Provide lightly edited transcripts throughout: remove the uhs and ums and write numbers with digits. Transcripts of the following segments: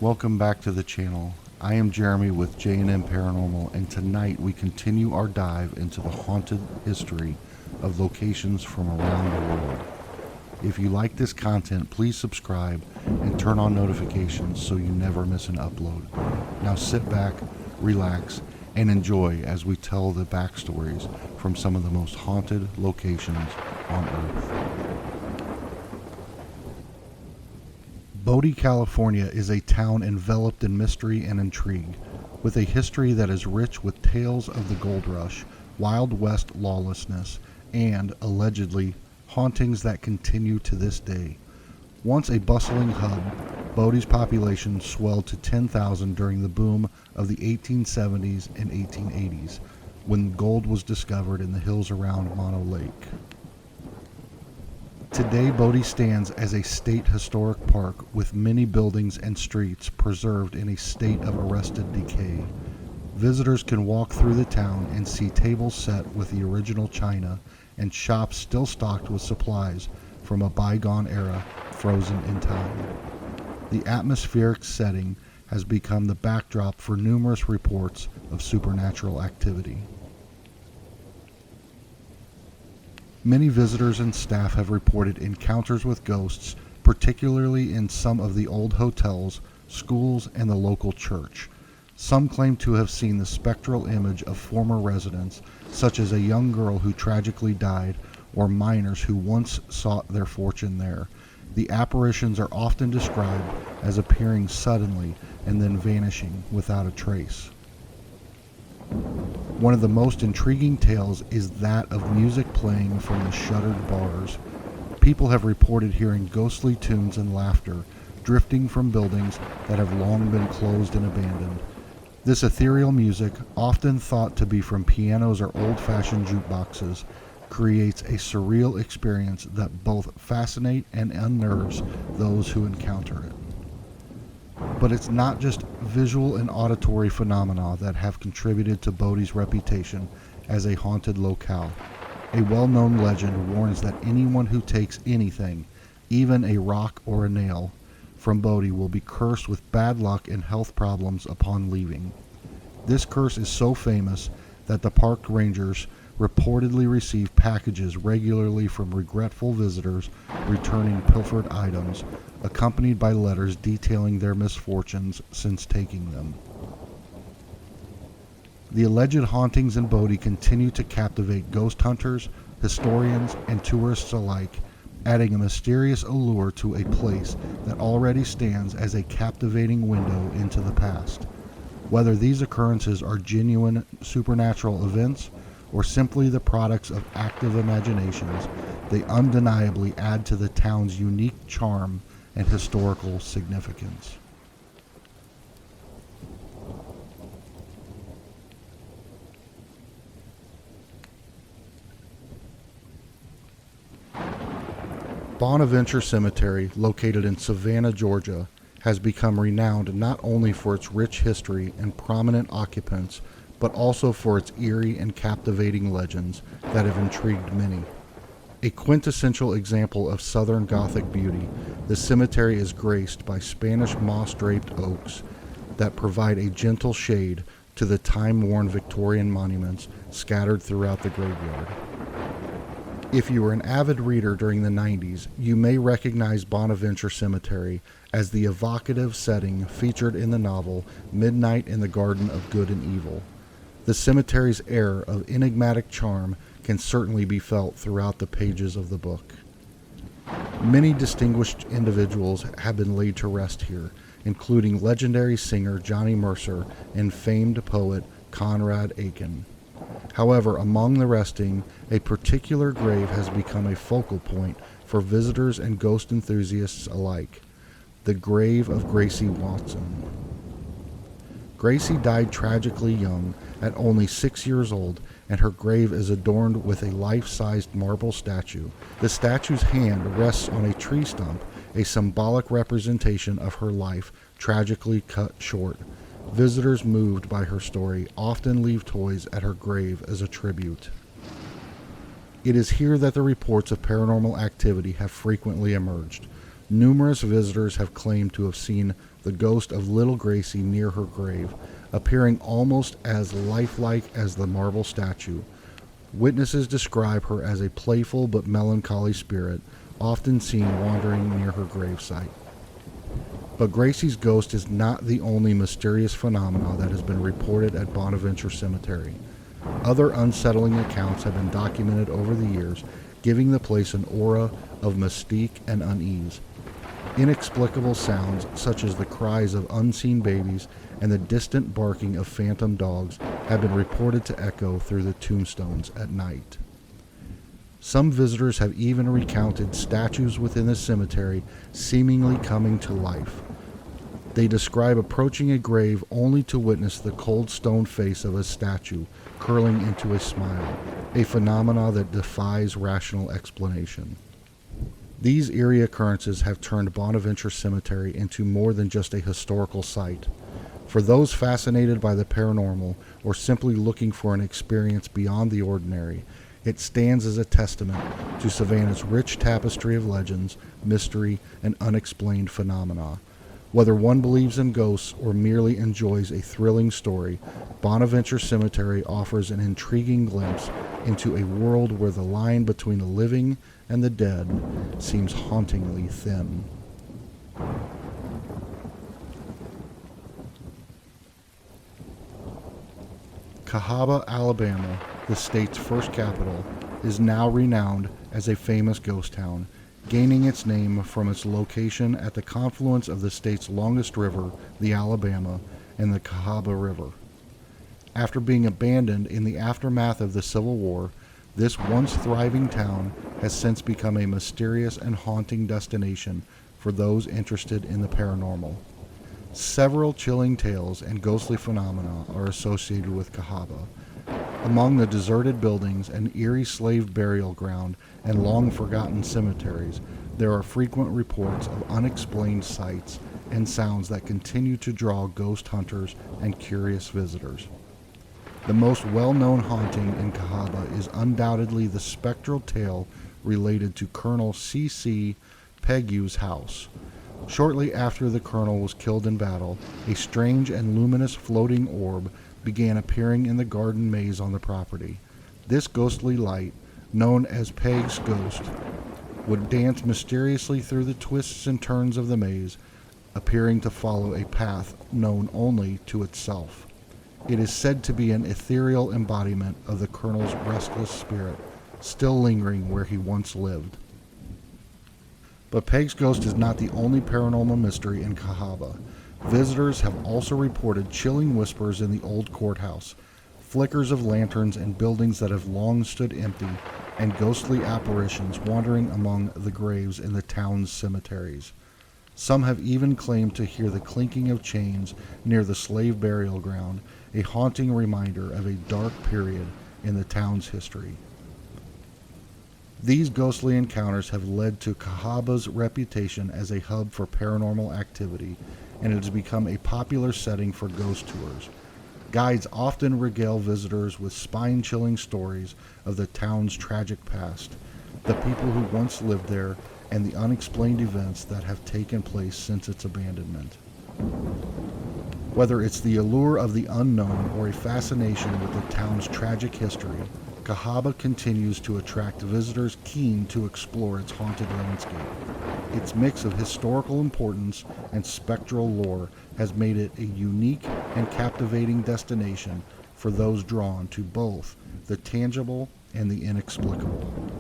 Welcome back to the channel. I am Jeremy with J&M Paranormal, and tonight we continue our dive into the haunted history of locations from around the world. If you like this content, please subscribe and turn on notifications so you never miss an upload. Now sit back, relax, and enjoy as we tell the backstories from some of the most haunted locations on Earth. Bodie, California is a town enveloped in mystery and intrigue, with a history that is rich with tales of the gold rush, Wild West lawlessness, and, allegedly, hauntings that continue to this day. Once a bustling hub, Bodie's population swelled to 10,000 during the boom of the 1870s and 1880s, when gold was discovered in the hills around Monte Lake. Today, Bodie stands as a state historic park with many buildings and streets preserved in a state of arrested decay. Visitors can walk through the town and see tables set with the original china and shops still stocked with supplies from a bygone era frozen in time. The atmospheric setting has become the backdrop for numerous reports of supernatural activity. Many visitors and staff have reported encounters with ghosts, particularly in some of the old hotels, schools, and the local church. Some claim to have seen the spectral image of former residents, such as a young girl who tragically died, or miners who once sought their fortune there. The apparitions are often described as appearing suddenly and then vanishing without a trace. One of the most intriguing tales is that of music playing from the shuttered bars. People have reported hearing ghostly tunes and laughter drifting from buildings that have long been closed and abandoned. This ethereal music, often thought to be from pianos or old-fashioned jukeboxes, creates a surreal experience that both fascinates and unnerves those who encounter it. But it's not just visual and auditory phenomena that have contributed to Bodie's reputation as a haunted locale. A well-known legend warns that anyone who takes anything, even a rock or a nail, from Bodie will be cursed with bad luck and health problems upon leaving. This curse is so famous that the park rangers reportedly receive packages regularly from regretful visitors returning pilfered items, accompanied by letters detailing their misfortunes since taking them. The alleged hauntings in Bodie continue to captivate ghost hunters, historians, and tourists alike, adding a mysterious allure to a place that already stands as a captivating window into the past. Whether these occurrences are genuine supernatural events or simply the products of active imaginations, they undeniably add to the town's unique charm and historical significance. Bonaventure Cemetery, located in Savannah, Georgia, has become renowned not only for its rich history and prominent occupants, but also for its eerie and captivating legends that have intrigued many. A quintessential example of Southern Gothic beauty, the cemetery is graced by Spanish moss-draped oaks that provide a gentle shade to the time-worn Victorian monuments scattered throughout the graveyard. If you were an avid reader during the 90s, you may recognize Bonaventure Cemetery as the evocative setting featured in the novel Midnight in the Garden of Good and Evil. The cemetery's air of enigmatic charm can certainly be felt throughout the pages of the book. Many distinguished individuals have been laid to rest here, including legendary singer Johnny Mercer and famed poet Conrad Aiken. However, among the resting, a particular grave has become a focal point for visitors and ghost enthusiasts alike: the grave of Gracie Watson. Gracie died tragically young, at only 6 years old, and her grave is adorned with a life-sized marble statue. The statue's hand rests on a tree stump, a symbolic representation of her life tragically cut short. Visitors moved by her story often leave toys at her grave as a tribute. It is here that the reports of paranormal activity have frequently emerged. Numerous visitors have claimed to have seen the ghost of little Gracie near her grave, appearing almost as lifelike as the marble statue. Witnesses describe her as a playful but melancholy spirit, often seen wandering near her gravesite. But Gracie's ghost is not the only mysterious phenomenon that has been reported at Bonaventure Cemetery. Other unsettling accounts have been documented over the years, giving the place an aura of mystique and unease. Inexplicable sounds, such as the cries of unseen babies and the distant barking of phantom dogs, have been reported to echo through the tombstones at night. Some visitors have even recounted statues within the cemetery seemingly coming to life. They describe approaching a grave only to witness the cold stone face of a statue curling into a smile, a phenomenon that defies rational explanation. These eerie occurrences have turned Bonaventure Cemetery into more than just a historical site. For those fascinated by the paranormal or simply looking for an experience beyond the ordinary, it stands as a testament to Savannah's rich tapestry of legends, mystery, and unexplained phenomena. Whether one believes in ghosts or merely enjoys a thrilling story, Bonaventure Cemetery offers an intriguing glimpse into a world where the line between the living and the dead seems hauntingly thin. Cahaba, Alabama, the state's first capital, is now renowned as a famous ghost town, gaining its name from its location at the confluence of the state's longest river, the Alabama, and the Cahaba River. After being abandoned in the aftermath of the Civil War, this once thriving town has since become a mysterious and haunting destination for those interested in the paranormal. Several chilling tales and ghostly phenomena are associated with Cahaba. Among the deserted buildings and eerie slave burial ground and long-forgotten cemeteries, there are frequent reports of unexplained sights and sounds that continue to draw ghost hunters and curious visitors. The most well-known haunting in Cahaba is undoubtedly the spectral tale related to Colonel C.C. Pegue's house. Shortly after the colonel was killed in battle, a strange and luminous floating orb began appearing in the garden maze on the property. This ghostly light, known as Peg's ghost, would dance mysteriously through the twists and turns of the maze, appearing to follow a path known only to itself. It is said to be an ethereal embodiment of the colonel's restless spirit, still lingering where he once lived. But Peg's ghost is not the only paranormal mystery in Cahaba. Visitors have also reported chilling whispers in the old courthouse, flickers of lanterns in buildings that have long stood empty, and ghostly apparitions wandering among the graves in the town's cemeteries. Some have even claimed to hear the clinking of chains near the slave burial ground, a haunting reminder of a dark period in the town's history. These ghostly encounters have led to Cahaba's reputation as a hub for paranormal activity, and it has become a popular setting for ghost tours. Guides often regale visitors with spine-chilling stories of the town's tragic past, the people who once lived there, and the unexplained events that have taken place since its abandonment. Whether it's the allure of the unknown or a fascination with the town's tragic history, Cahaba continues to attract visitors keen to explore its haunted landscape. Its mix of historical importance and spectral lore has made it a unique and captivating destination for those drawn to both the tangible and the inexplicable.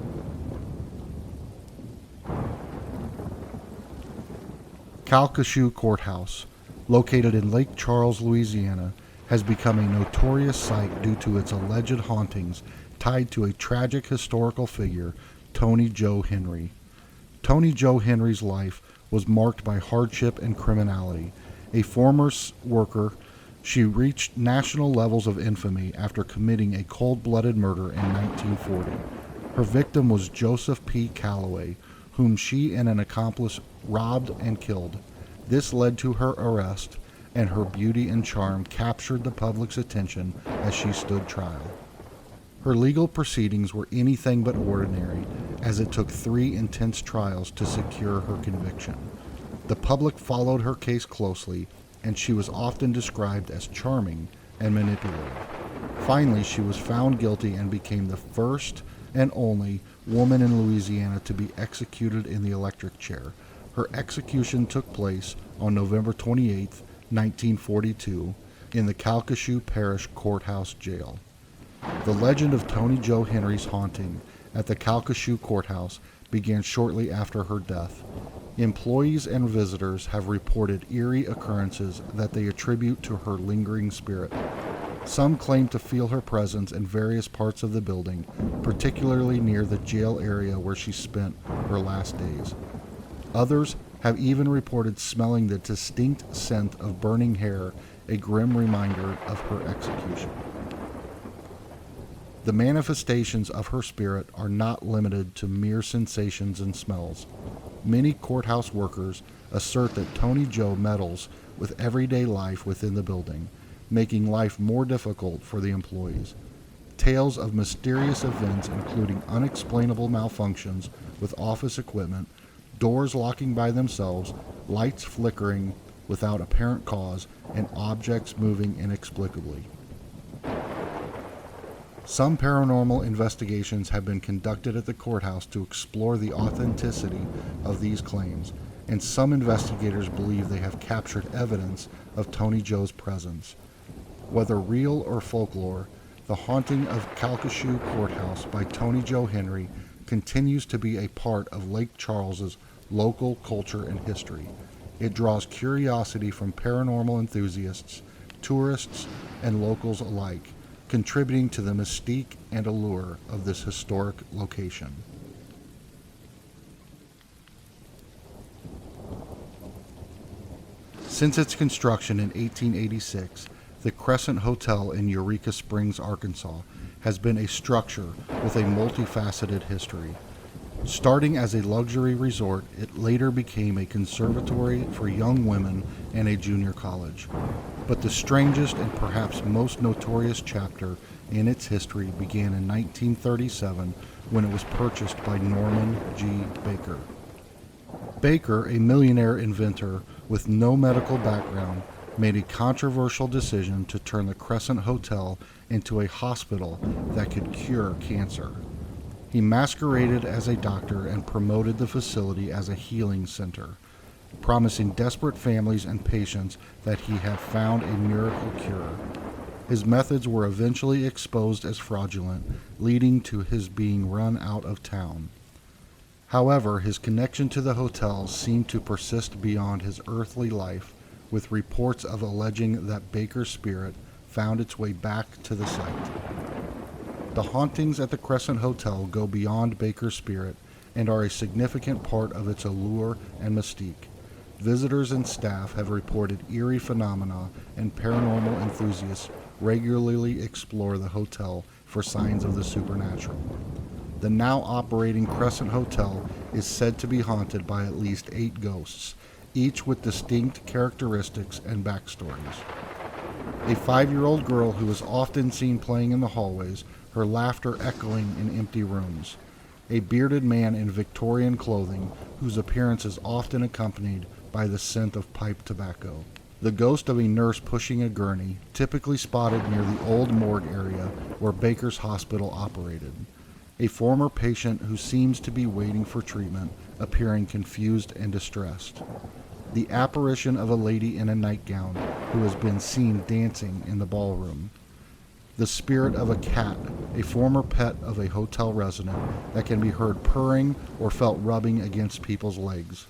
Calcasieu Courthouse, located in Lake Charles, Louisiana, has become a notorious site due to its alleged hauntings tied to a tragic historical figure, Tony Joe Henry. Tony Joe Henry's life was marked by hardship and criminality. A former worker, she reached national levels of infamy after committing a cold-blooded murder in 1940. Her victim was Joseph P. Calloway, whom she and an accomplice robbed and killed. This led to her arrest, and her beauty and charm captured the public's attention as she stood trial. Her legal proceedings were anything but ordinary, as it took 3 intense trials to secure her conviction. The public followed her case closely, and she was often described as charming and manipulative. Finally, she was found guilty and became the first and only woman in Louisiana to be executed in the electric chair. Her execution took place on November 28, 1942, in the Calcasieu Parish Courthouse Jail. The legend of Toni Jo Henry's haunting at the Calcasieu Courthouse began shortly after her death. Employees and visitors have reported eerie occurrences that they attribute to her lingering spirit. Some claim to feel her presence in various parts of the building, particularly near the jail area where she spent her last days. Others have even reported smelling the distinct scent of burning hair, a grim reminder of her execution. The manifestations of her spirit are not limited to mere sensations and smells. Many courthouse workers assert that Toni Jo meddles with everyday life within the building, making life more difficult for the employees. Tales of mysterious events, including unexplainable malfunctions with office equipment, doors locking by themselves, lights flickering without apparent cause, and objects moving inexplicably. Some paranormal investigations have been conducted at the courthouse to explore the authenticity of these claims, and some investigators believe they have captured evidence of Toni Jo's presence. Whether real or folklore, the haunting of Calcasieu Courthouse by Toni Jo Henry continues to be a part of Lake Charles's local culture and history. It draws curiosity from paranormal enthusiasts, tourists, and locals alike, contributing to the mystique and allure of this historic location. Since its construction in 1886, the Crescent Hotel in Eureka Springs, Arkansas, has been a structure with a multifaceted history. Starting as a luxury resort, it later became a conservatory for young women and a junior college. But the strangest and perhaps most notorious chapter in its history began in 1937 when it was purchased by Norman G. Baker. Baker, a millionaire inventor with no medical background, made a controversial decision to turn the Crescent Hotel into a hospital that could cure cancer. He masqueraded as a doctor and promoted the facility as a healing center, promising desperate families and patients that he had found a miracle cure. His methods were eventually exposed as fraudulent, leading to his being run out of town. However, his connection to the hotel seemed to persist beyond his earthly life, with reports of alleging that Baker's spirit found its way back to the site. The hauntings at the Crescent Hotel go beyond Baker's spirit and are a significant part of its allure and mystique. Visitors and staff have reported eerie phenomena, and paranormal enthusiasts regularly explore the hotel for signs of the supernatural. The now operating Crescent Hotel is said to be haunted by at least 8 ghosts, each with distinct characteristics and backstories. A 5-year-old girl who is often seen playing in the hallways, her laughter echoing in empty rooms. A bearded man in Victorian clothing whose appearance is often accompanied by the scent of pipe tobacco. The ghost of a nurse pushing a gurney, typically spotted near the old morgue area where Baker's hospital operated. A former patient who seems to be waiting for treatment, appearing confused and distressed. The apparition of a lady in a nightgown who has been seen dancing in the ballroom. The spirit of a cat, a former pet of a hotel resident, that can be heard purring or felt rubbing against people's legs.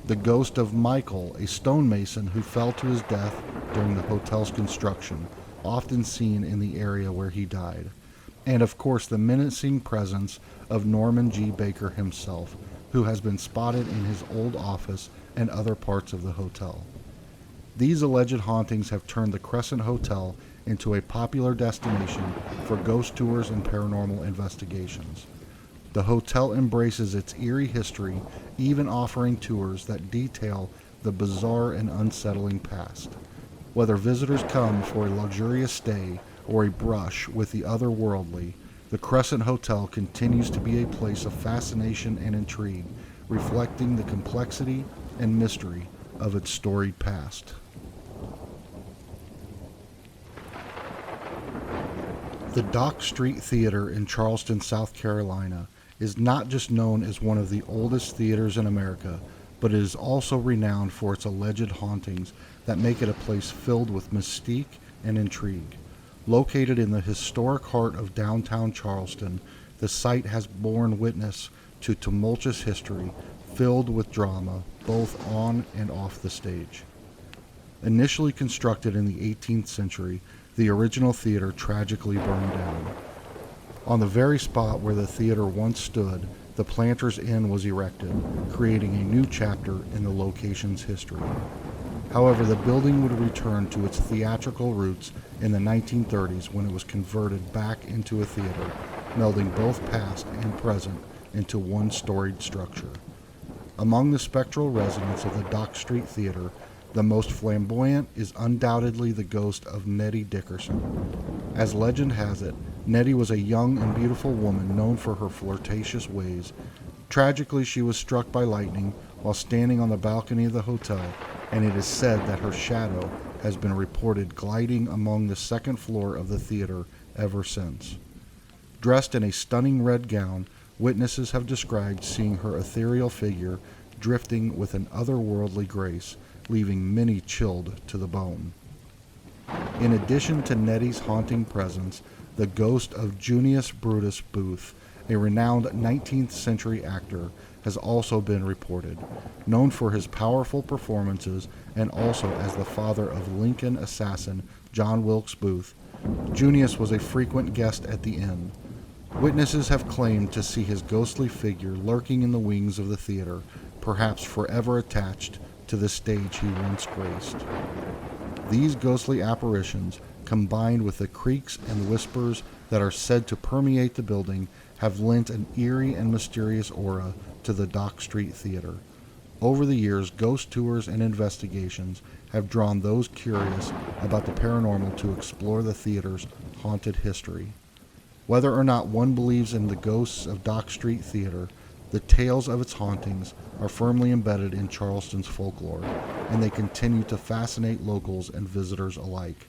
The ghost of Michael, a stonemason who fell to his death during the hotel's construction, often seen in the area where he died. And of course the menacing presence of Norman G. Baker himself, who has been spotted in his old office and other parts of the hotel. These alleged hauntings have turned the Crescent Hotel into a popular destination for ghost tours and paranormal investigations. The hotel embraces its eerie history, even offering tours that detail the bizarre and unsettling past. Whether visitors come for a luxurious stay or a brush with the otherworldly, the Crescent Hotel continues to be a place of fascination and intrigue, reflecting the complexity and mystery of its storied past. The Dock Street Theater in Charleston, South Carolina, is not just known as one of the oldest theaters in America, but it is also renowned for its alleged hauntings that make it a place filled with mystique and intrigue. Located in the historic heart of downtown Charleston, the site has borne witness to tumultuous history filled with drama both on and off the stage. Initially constructed in the 18th century, the original theater tragically burned down. On the very spot where the theater once stood, the Planters Inn was erected, creating a new chapter in the location's history. However, the building would return to its theatrical roots in the 1930s when it was converted back into a theater, melding both past and present into one storied structure. Among the spectral residents of the Dock Street Theater, the most flamboyant is undoubtedly the ghost of Nettie Dickerson. As legend has it, Nettie was a young and beautiful woman known for her flirtatious ways. Tragically, she was struck by lightning while standing on the balcony of the hotel, and it is said that her shadow has been reported gliding among the second floor of the theater ever since. Dressed in a stunning red gown, witnesses have described seeing her ethereal figure drifting with an otherworldly grace, leaving many chilled to the bone. In addition to Nettie's haunting presence, the ghost of Junius Brutus Booth, a renowned 19th century actor, has also been reported. Known for his powerful performances and also as the father of Lincoln assassin John Wilkes Booth, Junius was a frequent guest at the inn. Witnesses have claimed to see his ghostly figure lurking in the wings of the theater, perhaps forever attached to the stage he once graced. These ghostly apparitions, combined with the creaks and whispers that are said to permeate the building, have lent an eerie and mysterious aura to the Dock Street Theater. Over the years, ghost tours and investigations have drawn those curious about the paranormal to explore the theater's haunted history. Whether or not one believes in the ghosts of Dock Street Theater, the tales of its hauntings are firmly embedded in Charleston's folklore, and they continue to fascinate locals and visitors alike.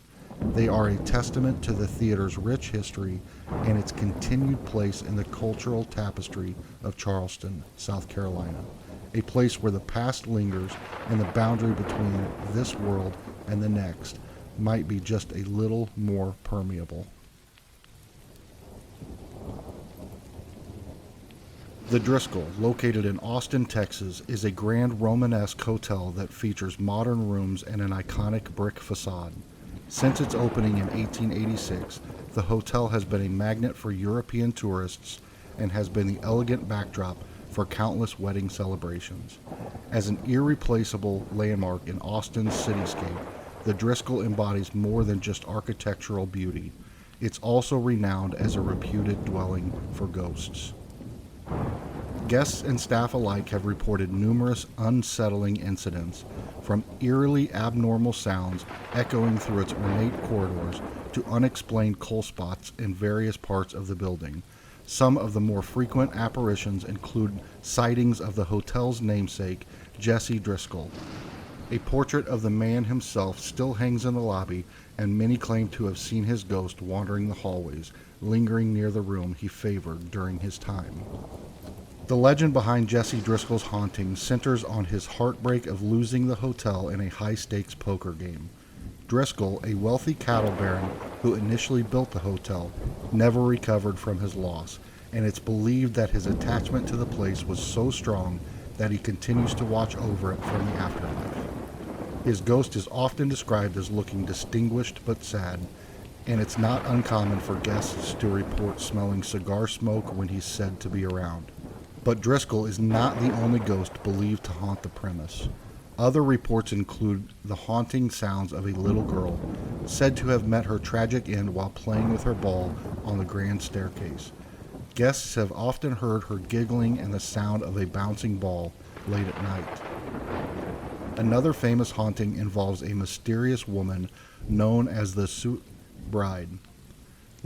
They are a testament to the theater's rich history and its continued place in the cultural tapestry of Charleston, South Carolina, a place where the past lingers and the boundary between this world and the next might be just a little more permeable. The Driscoll, located in Austin, Texas, is a grand Romanesque hotel that features modern rooms and an iconic brick facade. Since its opening in 1886, the hotel has been a magnet for European tourists and has been the elegant backdrop for countless wedding celebrations. As an irreplaceable landmark in Austin's cityscape, the Driscoll embodies more than just architectural beauty. It's also renowned as a reputed dwelling for ghosts. Guests and staff alike have reported numerous unsettling incidents, from eerily abnormal sounds echoing through its ornate corridors to unexplained cold spots in various parts of the building. Some of the more frequent apparitions include sightings of the hotel's namesake, Jesse Driscoll. A portrait of the man himself still hangs in the lobby, and many claim to have seen his ghost wandering the hallways, lingering near the room he favored during his time. The legend behind Jesse Driscoll's haunting centers on his heartbreak of losing the hotel in a high-stakes poker game. Driscoll, a wealthy cattle baron who initially built the hotel, never recovered from his loss, and it's believed that his attachment to the place was so strong that he continues to watch over it from the afterlife. His ghost is often described as looking distinguished but sad, and it's not uncommon for guests to report smelling cigar smoke when he's said to be around. But Driscoll is not the only ghost believed to haunt the premise. Other reports include the haunting sounds of a little girl, said to have met her tragic end while playing with her ball on the grand staircase. Guests have often heard her giggling and the sound of a bouncing ball late at night. Another famous haunting involves a mysterious woman known as the Bride.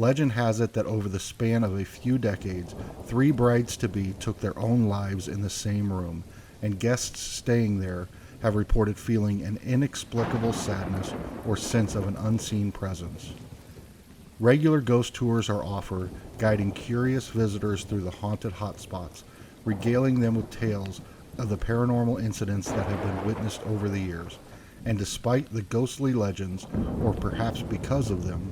Legend has it that over the span of a few decades, 3 brides-to-be took their own lives in the same room, and guests staying there have reported feeling an inexplicable sadness or sense of an unseen presence. Regular ghost tours are offered, guiding curious visitors through the haunted hotspots, regaling them with tales of the paranormal incidents that have been witnessed over the years. And despite the ghostly legends, or perhaps because of them,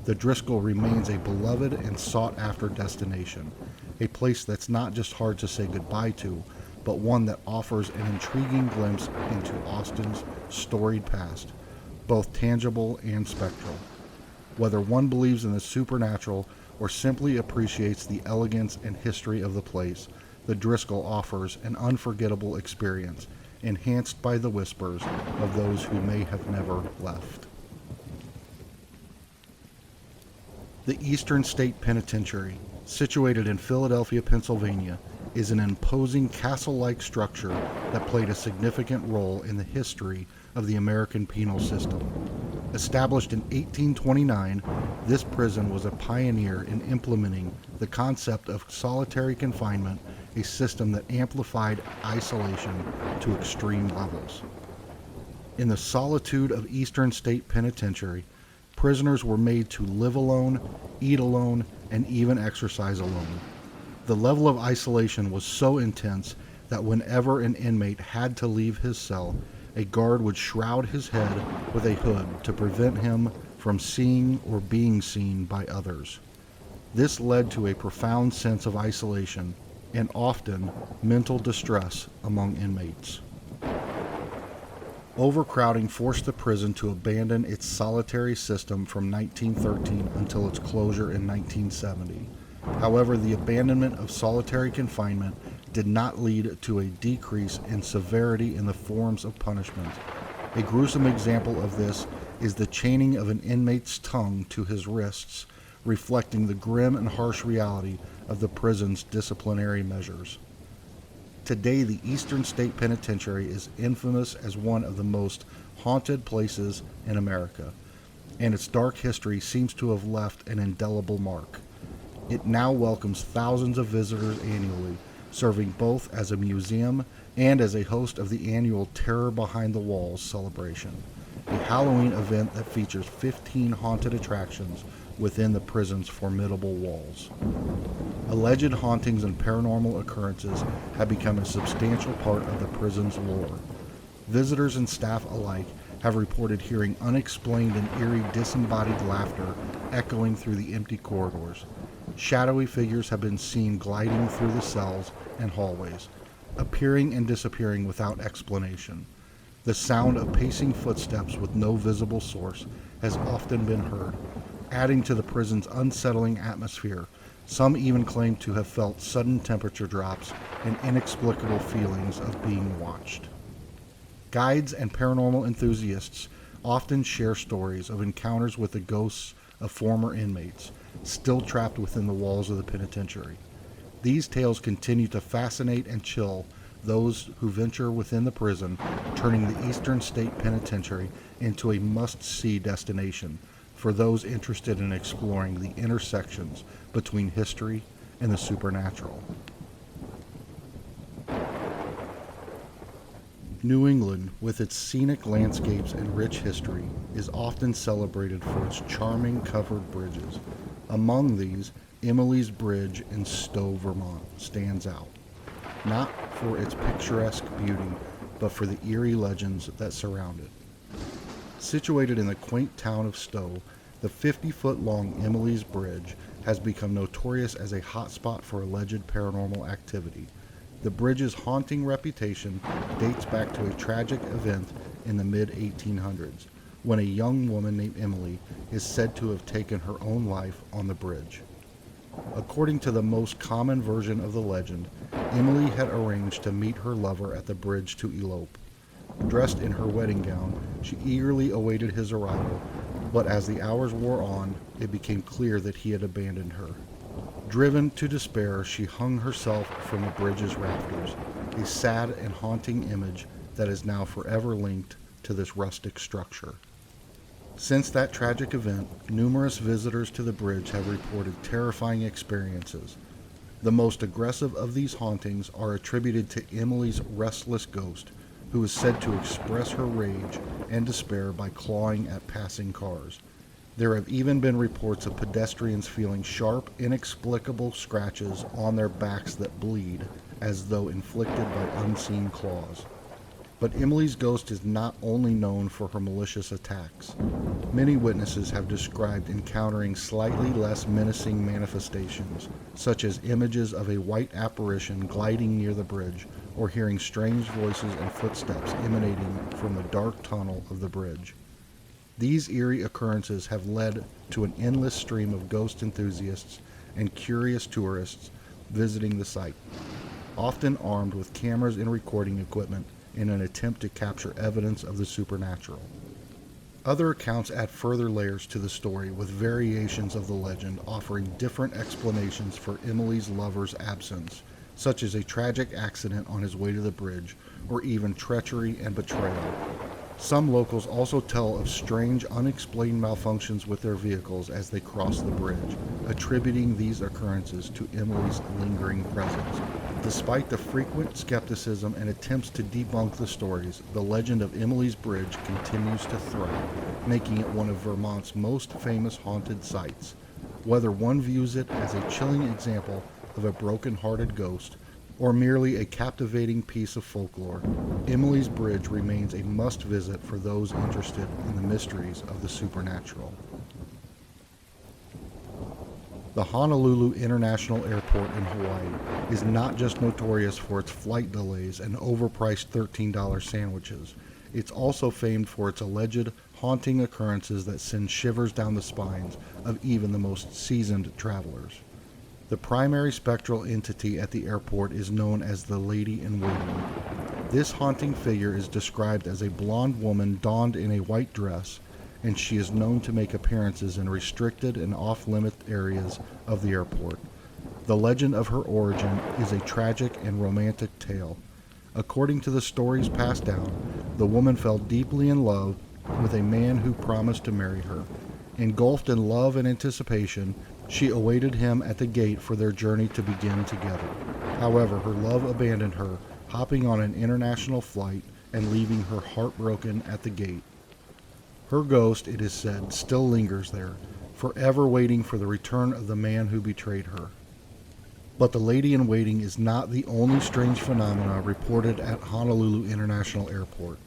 the Driscoll remains a beloved and sought-after destination, a place that's not just hard to say goodbye to, but one that offers an intriguing glimpse into Austin's storied past, both tangible and spectral. Whether one believes in the supernatural or simply appreciates the elegance and history of the place, the Driscoll offers an unforgettable experience, enhanced by the whispers of those who may have never left. The Eastern State Penitentiary, situated in Philadelphia, Pennsylvania, is an imposing castle-like structure that played a significant role in the history of the American penal system. Established in 1829, this prison was a pioneer in implementing the concept of solitary confinement, a system that amplified isolation to extreme levels. In the solitude of Eastern State Penitentiary, prisoners were made to live alone, eat alone, and even exercise alone. The level of isolation was so intense that whenever an inmate had to leave his cell, a guard would shroud his head with a hood to prevent him from seeing or being seen by others. This led to a profound sense of isolation and often mental distress among inmates. Overcrowding forced the prison to abandon its solitary system from 1913 until its closure in 1970. However, the abandonment of solitary confinement did not lead to a decrease in severity in the forms of punishment. A gruesome example of this is the chaining of an inmate's tongue to his wrists, reflecting the grim and harsh reality of the prison's disciplinary measures. Today, the Eastern State Penitentiary is infamous as one of the most haunted places in America, and its dark history seems to have left an indelible mark. It now welcomes thousands of visitors annually, serving both as a museum and as a host of the annual Terror Behind the Walls celebration, a Halloween event that features 15 haunted attractions within the prison's formidable walls. Alleged hauntings and paranormal occurrences have become a substantial part of the prison's lore. Visitors and staff alike have reported hearing unexplained and eerie disembodied laughter echoing through the empty corridors. Shadowy figures have been seen gliding through the cells and hallways, appearing and disappearing without explanation. The sound of pacing footsteps with no visible source has often been heard, adding to the prison's unsettling atmosphere. Some even claim to have felt sudden temperature drops and inexplicable feelings of being watched. Guides and paranormal enthusiasts often share stories of encounters with the ghosts of former inmates, still trapped within the walls of the penitentiary. These tales continue to fascinate and chill those who venture within the prison, turning the Eastern State Penitentiary into a must-see destination for those interested in exploring the intersections between history and the supernatural. New England, with its scenic landscapes and rich history, is often celebrated for its charming covered bridges. Among these, Emily's Bridge in Stowe, Vermont, stands out, not for its picturesque beauty, but for the eerie legends that surround it. Situated in the quaint town of Stowe, the 50-foot-long Emily's Bridge has become notorious as a hotspot for alleged paranormal activity. The bridge's haunting reputation dates back to a tragic event in the mid-1800s, when a young woman named Emily is said to have taken her own life on the bridge. According to the most common version of the legend, Emily had arranged to meet her lover at the bridge to elope. Dressed in her wedding gown, she eagerly awaited his arrival, but as the hours wore on, it became clear that he had abandoned her. Driven to despair, she hung herself from the bridge's rafters, a sad and haunting image that is now forever linked to this rustic structure. Since that tragic event, numerous visitors to the bridge have reported terrifying experiences. The most aggressive of these hauntings are attributed to Emily's restless ghost, who is said to express her rage and despair by clawing at passing cars. There have even been reports of pedestrians feeling sharp, inexplicable scratches on their backs that bleed, as though inflicted by unseen claws. But Emily's ghost is not only known for her malicious attacks. Many witnesses have described encountering slightly less menacing manifestations, such as images of a white apparition gliding near the bridge, or hearing strange voices and footsteps emanating from the dark tunnel of the bridge. These eerie occurrences have led to an endless stream of ghost enthusiasts and curious tourists visiting the site, often armed with cameras and recording equipment in an attempt to capture evidence of the supernatural. Other accounts add further layers to the story, with variations of the legend offering different explanations for Emily's lover's absence, such as a tragic accident on his way to the bridge, or even treachery and betrayal. Some locals also tell of strange, unexplained malfunctions with their vehicles as they cross the bridge, attributing these occurrences to Emily's lingering presence. Despite the frequent skepticism and attempts to debunk the stories, the legend of Emily's Bridge continues to thrive, making it one of Vermont's most famous haunted sites. Whether one views it as a chilling example of a broken-hearted ghost, or merely a captivating piece of folklore, Emily's Bridge remains a must-visit for those interested in the mysteries of the supernatural. The Honolulu International Airport in Hawaii is not just notorious for its flight delays and overpriced $13 sandwiches. It's also famed for its alleged haunting occurrences that send shivers down the spines of even the most seasoned travelers. The primary spectral entity at the airport is known as the Lady in Waiting. This haunting figure is described as a blonde woman donned in a white dress, and she is known to make appearances in restricted and off-limit areas of the airport. The legend of her origin is a tragic and romantic tale. According to the stories passed down, the woman fell deeply in love with a man who promised to marry her. Engulfed in love and anticipation, she awaited him at the gate for their journey to begin together. However, her love abandoned her, hopping on an international flight and leaving her heartbroken at the gate. Her ghost, it is said, still lingers there, forever waiting for the return of the man who betrayed her. But the Lady in Waiting is not the only strange phenomena reported at Honolulu International Airport.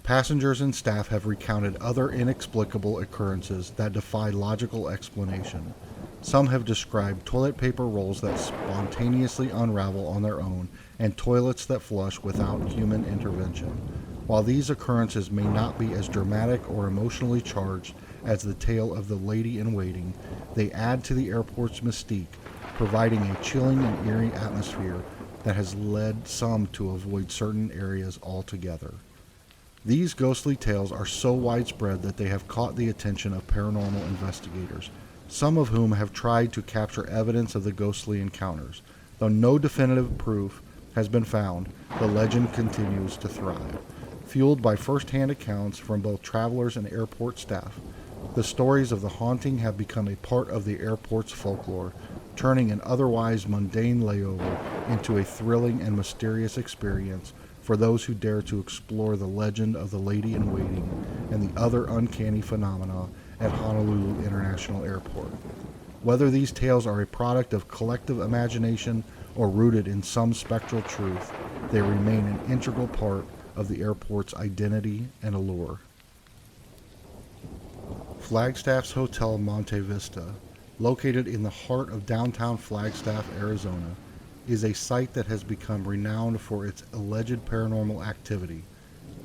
Passengers and staff have recounted other inexplicable occurrences that defy logical explanation. Some have described toilet paper rolls that spontaneously unravel on their own and toilets that flush without human intervention. While these occurrences may not be as dramatic or emotionally charged as the tale of the Lady in Waiting, they add to the airport's mystique, providing a chilling and eerie atmosphere that has led some to avoid certain areas altogether. These ghostly tales are so widespread that they have caught the attention of paranormal investigators, some of whom have tried to capture evidence of the ghostly encounters. Though no definitive proof has been found, the legend continues to thrive. Fueled by first-hand accounts from both travelers and airport staff, the stories of the haunting have become a part of the airport's folklore, turning an otherwise mundane layover into a thrilling and mysterious experience for those who dare to explore the legend of the Lady in Waiting and the other uncanny phenomena at Honolulu International Airport. Whether these tales are a product of collective imagination or rooted in some spectral truth, they remain an integral part of the airport's identity and allure. Flagstaff's Hotel Monte Vista, located in the heart of downtown Flagstaff, Arizona, is a site that has become renowned for its alleged paranormal activity.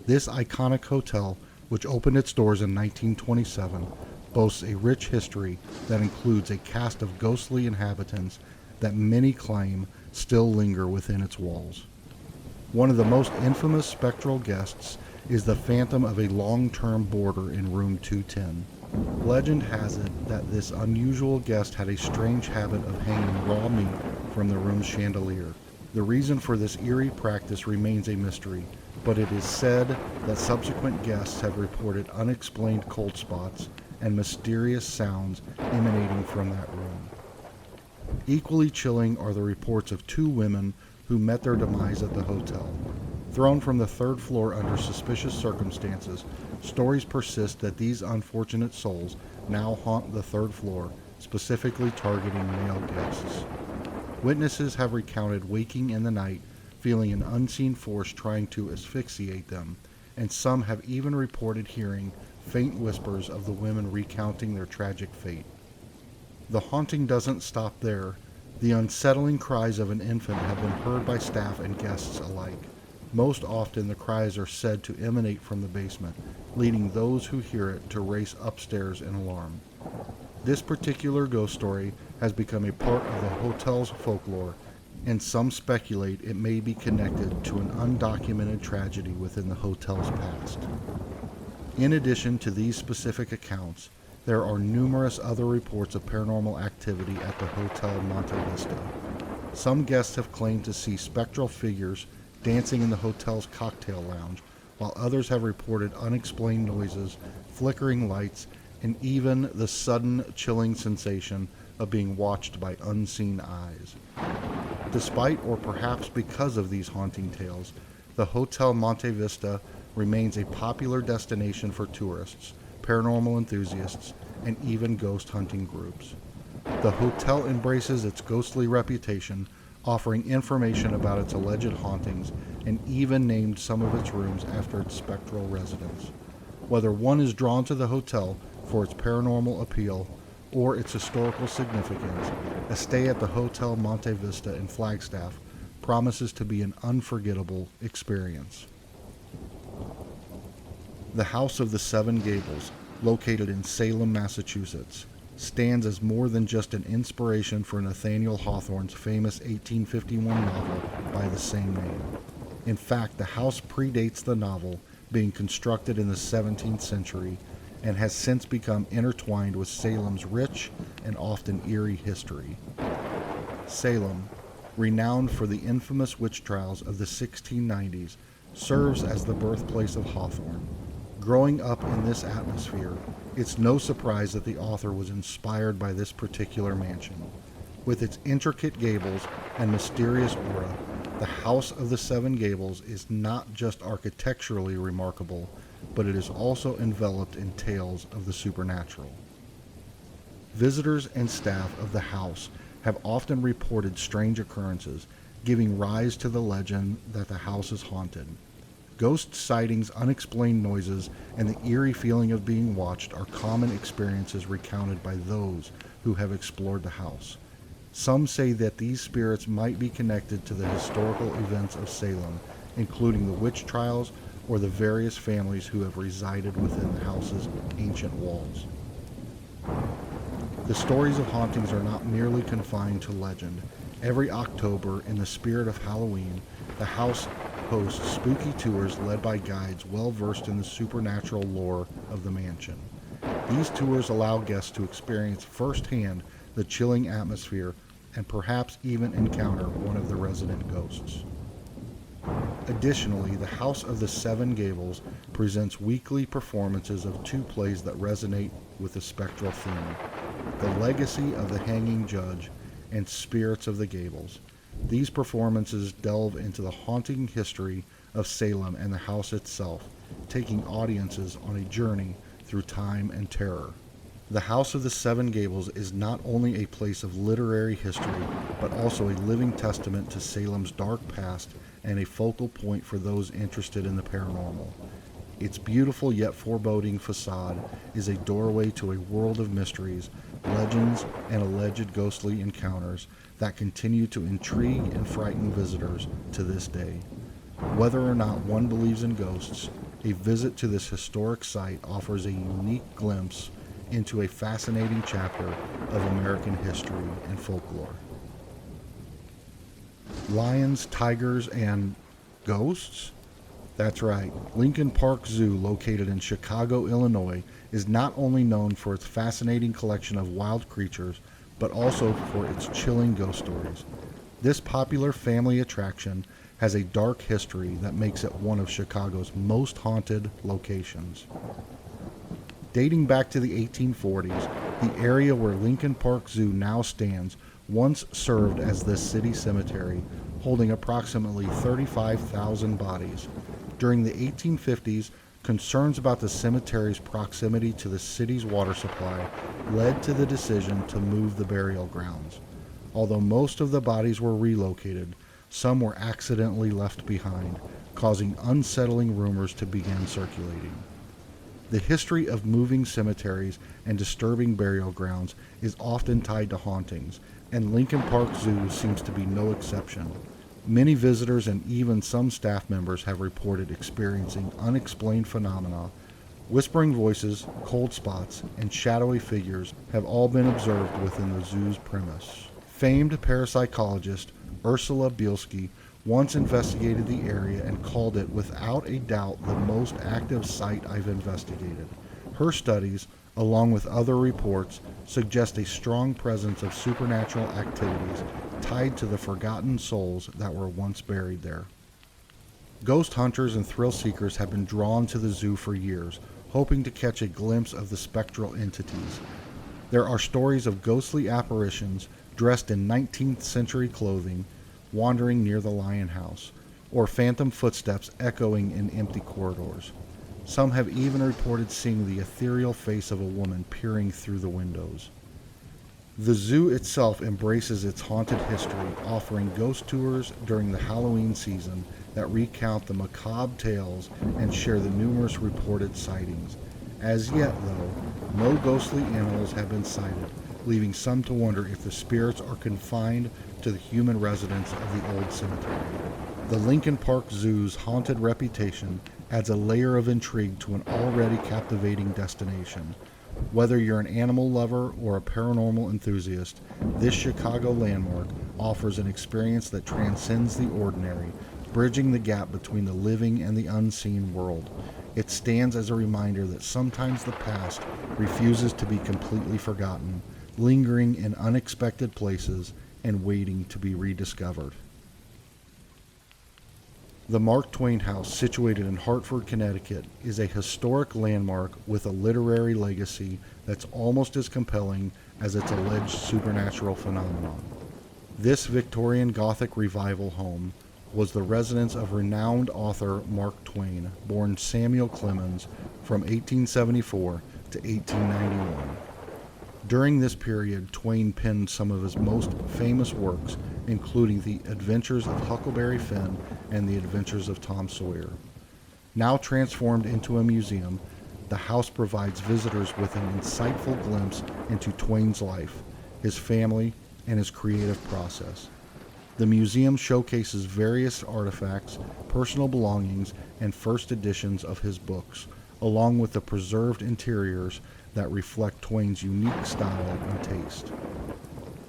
This iconic hotel, which opened its doors in 1927, boasts a rich history that includes a cast of ghostly inhabitants that many claim still linger within its walls. One of the most infamous spectral guests is the phantom of a long-term boarder in room 210. Legend has it that this unusual guest had a strange habit of hanging raw meat from the room's chandelier. The reason for this eerie practice remains a mystery, but it is said that subsequent guests have reported unexplained cold spots and mysterious sounds emanating from that room. Equally chilling are the reports of two women who met their demise at the hotel. Thrown from the third floor under suspicious circumstances, stories persist that these unfortunate souls now haunt the third floor, specifically targeting male guests. Witnesses have recounted waking in the night, feeling an unseen force trying to asphyxiate them, and some have even reported hearing faint whispers of the women recounting their tragic fate. The haunting doesn't stop there. The unsettling cries of an infant have been heard by staff and guests alike. Most often the cries are said to emanate from the basement, leading those who hear it to race upstairs in alarm. This particular ghost story has become a part of the hotel's folklore, and some speculate it may be connected to an undocumented tragedy within the hotel's past. In addition to these specific accounts, there are numerous other reports of paranormal activity at the Hotel Monte Vista. Some guests have claimed to see spectral figures dancing in the hotel's cocktail lounge, while others have reported unexplained noises, flickering lights, and even the sudden chilling sensation of being watched by unseen eyes. Despite or perhaps because of these haunting tales, the Hotel Monte Vista remains a popular destination for tourists, paranormal enthusiasts, and even ghost hunting groups. The hotel embraces its ghostly reputation, offering information about its alleged hauntings, and even named some of its rooms after its spectral residents. Whether one is drawn to the hotel for its paranormal appeal or its historical significance, a stay at the Hotel Monte Vista in Flagstaff promises to be an unforgettable experience. The House of the Seven Gables, located in Salem, Massachusetts, stands as more than just an inspiration for Nathaniel Hawthorne's famous 1851 novel by the same name. In fact, the house predates the novel, being constructed in the 17th century, and has since become intertwined with Salem's rich and often eerie history. Salem, renowned for the infamous witch trials of the 1690s, serves as the birthplace of Hawthorne. Growing up in this atmosphere, it's no surprise that the author was inspired by this particular mansion. With its intricate gables and mysterious aura, the House of the Seven Gables is not just architecturally remarkable, but it is also enveloped in tales of the supernatural. Visitors and staff of the house have often reported strange occurrences, giving rise to the legend that the house is haunted. Ghost sightings, unexplained noises, and the eerie feeling of being watched are common experiences recounted by those who have explored the house. Some say that these spirits might be connected to the historical events of Salem, including the witch trials or the various families who have resided within the house's ancient walls. The stories of hauntings are not merely confined to legend. Every October, in the spirit of Halloween, the house hosts spooky tours led by guides well versed in the supernatural lore of the mansion. These tours allow guests to experience firsthand the chilling atmosphere and perhaps even encounter one of the resident ghosts. Additionally, the House of the Seven Gables presents weekly performances of two plays that resonate with the spectral theme: The Legacy of the Hanging Judge and Spirits of the Gables. These performances delve into the haunting history of Salem and the house itself, taking audiences on a journey through time and terror. The House of the Seven Gables is not only a place of literary history, but also a living testament to Salem's dark past and a focal point for those interested in the paranormal. Its beautiful yet foreboding facade is a doorway to a world of mysteries, legends, and alleged ghostly encounters that continue to intrigue and frighten visitors to this day. Whether or not one believes in ghosts, a visit to this historic site offers a unique glimpse into a fascinating chapter of American history and folklore. Lions, tigers, and ghosts? That's right. Lincoln Park Zoo, located in Chicago, Illinois, is not only known for its fascinating collection of wild creatures, but also for its chilling ghost stories. This popular family attraction has a dark history that makes it one of Chicago's most haunted locations. Dating back to the 1840s, the area where Lincoln Park Zoo now stands once served as this city cemetery, holding approximately 35,000 bodies. During the 1850s, concerns about the cemetery's proximity to the city's water supply led to the decision to move the burial grounds. Although most of the bodies were relocated, some were accidentally left behind, causing unsettling rumors to begin circulating. The history of moving cemeteries and disturbing burial grounds is often tied to hauntings, and Lincoln Park Zoo seems to be no exception. Many visitors and even some staff members have reported experiencing unexplained phenomena. Whispering voices, cold spots, and shadowy figures have all been observed within the zoo's premise. Famed parapsychologist Ursula Bielski once investigated the area and called it without a doubt the most active site I've investigated. Her studies, along with other reports, suggest a strong presence of supernatural activities tied to the forgotten souls that were once buried there. Ghost hunters and thrill seekers have been drawn to the zoo for years, hoping to catch a glimpse of the spectral entities. There are stories of ghostly apparitions dressed in 19th century clothing wandering near the Lion House, or phantom footsteps echoing in empty corridors. Some have even reported seeing the ethereal face of a woman peering through the windows. The zoo itself embraces its haunted history, offering ghost tours during the Halloween season that recount the macabre tales and share the numerous reported sightings. As yet, though, no ghostly animals have been sighted, leaving some to wonder if the spirits are confined to the human residents of the old cemetery. The Lincoln Park Zoo's haunted reputation adds a layer of intrigue to an already captivating destination. Whether you're an animal lover or a paranormal enthusiast, this Chicago landmark offers an experience that transcends the ordinary, bridging the gap between the living and the unseen world. It stands as a reminder that sometimes the past refuses to be completely forgotten, lingering in unexpected places and waiting to be rediscovered. The Mark Twain House, situated in Hartford, Connecticut, is a historic landmark with a literary legacy that's almost as compelling as its alleged supernatural phenomenon. This Victorian Gothic revival home was the residence of renowned author Mark Twain, born Samuel Clemens from 1874 to 1891. During this period, Twain penned some of his most famous works, including The Adventures of Huckleberry Finn and The Adventures of Tom Sawyer. Now transformed into a museum, the house provides visitors with an insightful glimpse into Twain's life, his family, and his creative process. The museum showcases various artifacts, personal belongings, and first editions of his books, along with the preserved interiors that reflect Twain's unique style and taste.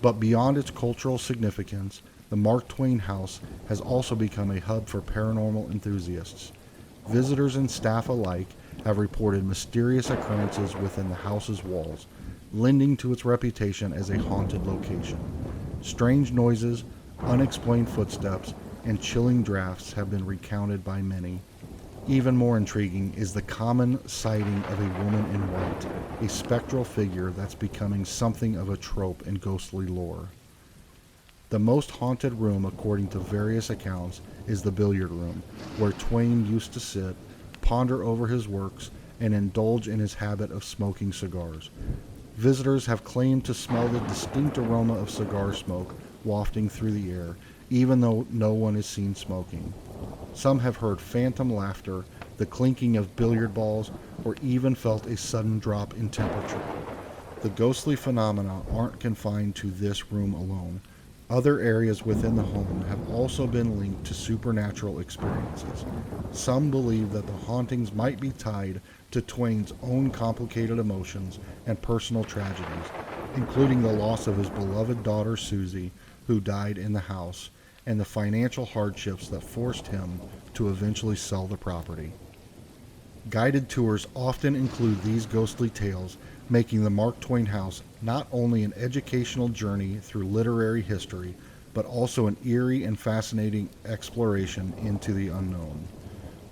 But beyond its cultural significance, the Mark Twain House has also become a hub for paranormal enthusiasts. Visitors and staff alike have reported mysterious occurrences within the house's walls, lending to its reputation as a haunted location. Strange noises, unexplained footsteps, and chilling drafts have been recounted by many. Even more intriguing is the common sighting of a woman in white, a spectral figure that's becoming something of a trope in ghostly lore. The most haunted room, according to various accounts, is the billiard room, where Twain used to sit, ponder over his works, and indulge in his habit of smoking cigars. Visitors have claimed to smell the distinct aroma of cigar smoke wafting through the air, even though no one is seen smoking. Some have heard phantom laughter, the clinking of billiard balls, or even felt a sudden drop in temperature. The ghostly phenomena aren't confined to this room alone. Other areas within the home have also been linked to supernatural experiences. Some believe that the hauntings might be tied to Twain's own complicated emotions and personal tragedies, including the loss of his beloved daughter Susie, who died in the house, and the financial hardships that forced him to eventually sell the property. Guided tours often include these ghostly tales, making the Mark Twain House not only an educational journey through literary history, but also an eerie and fascinating exploration into the unknown.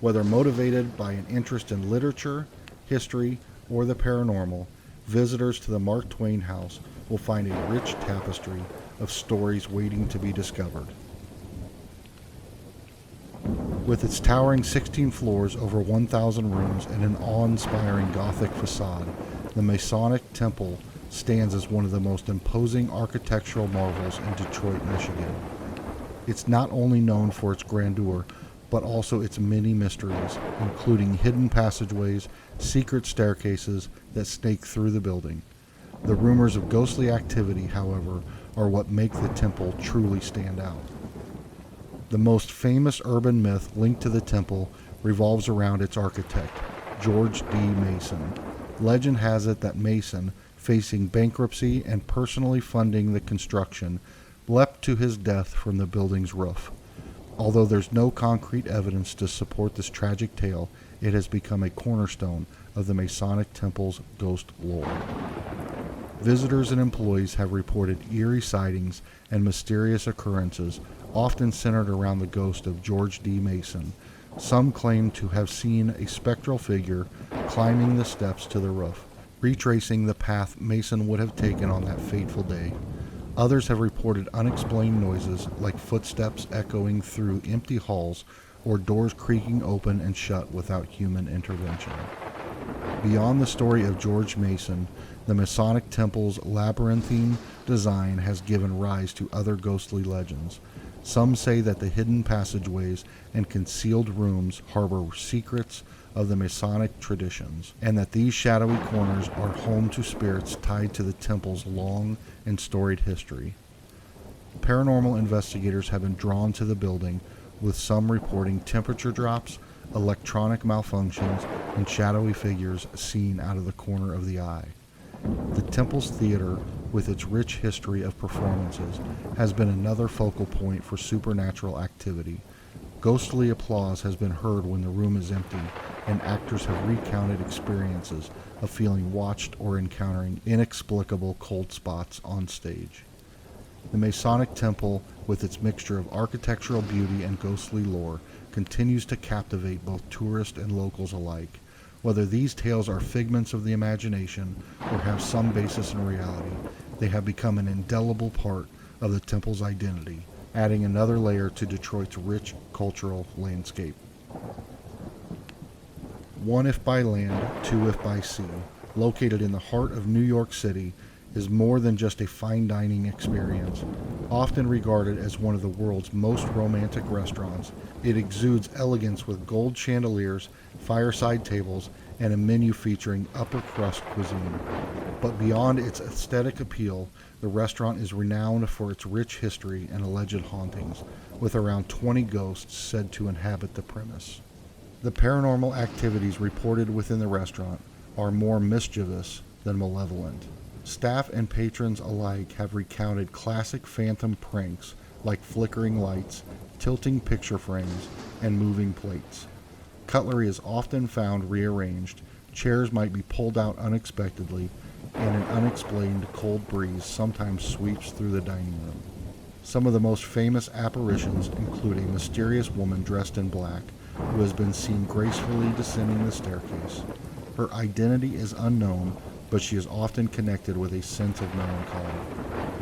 Whether motivated by an interest in literature, history, or the paranormal, visitors to the Mark Twain house will find a rich tapestry of stories waiting to be discovered. With its towering 16 floors, over 1,000 rooms, and an awe-inspiring Gothic facade, the Masonic Temple stands as one of the most imposing architectural marvels in Detroit, Michigan. It's not only known for its grandeur, but also its many mysteries, including hidden passageways, secret staircases that snake through the building. The rumors of ghostly activity, however, are what make the temple truly stand out. The most famous urban myth linked to the temple revolves around its architect, George D. Mason. Legend has it that Mason, facing bankruptcy and personally funding the construction, leapt to his death from the building's roof. Although there's no concrete evidence to support this tragic tale, it has become a cornerstone of the Masonic Temple's ghost lore. Visitors and employees have reported eerie sightings and mysterious occurrences, often centered around the ghost of George D. Mason. Some claim to have seen a spectral figure climbing the steps to the roof, retracing the path Mason would have taken on that fateful day. Others have reported unexplained noises like footsteps echoing through empty halls or doors creaking open and shut without human intervention. Beyond the story of George Mason, the Masonic Temple's labyrinthine design has given rise to other ghostly legends. Some say that the hidden passageways and concealed rooms harbor secrets of the Masonic traditions, and that these shadowy corners are home to spirits tied to the temple's long and storied history. Paranormal investigators have been drawn to the building, with some reporting temperature drops, electronic malfunctions, and shadowy figures seen out of the corner of the eye. The temple's theater, with its rich history of performances, has been another focal point for supernatural activity. Ghostly applause has been heard when the room is empty, and actors have recounted experiences of feeling watched or encountering inexplicable cold spots on stage. The Masonic Temple, with its mixture of architectural beauty and ghostly lore, continues to captivate both tourists and locals alike. Whether these tales are figments of the imagination or have some basis in reality, they have become an indelible part of the temple's identity, adding another layer to Detroit's rich cultural landscape. One if by land, two if by sea, located in the heart of New York City, is more than just a fine dining experience. Often regarded as one of the world's most romantic restaurants, it exudes elegance with gold chandeliers, fireside tables, and a menu featuring upper crust cuisine. But beyond its aesthetic appeal, the restaurant is renowned for its rich history and alleged hauntings, with around 20 ghosts said to inhabit the premise. The paranormal activities reported within the restaurant are more mischievous than malevolent. Staff and patrons alike have recounted classic phantom pranks like flickering lights, tilting picture frames, and moving plates. Cutlery is often found rearranged, chairs might be pulled out unexpectedly, and an unexplained cold breeze sometimes sweeps through the dining room. Some of the most famous apparitions include a mysterious woman dressed in black who has been seen gracefully descending the staircase. Her identity is unknown, but she is often connected with a sense of melancholy.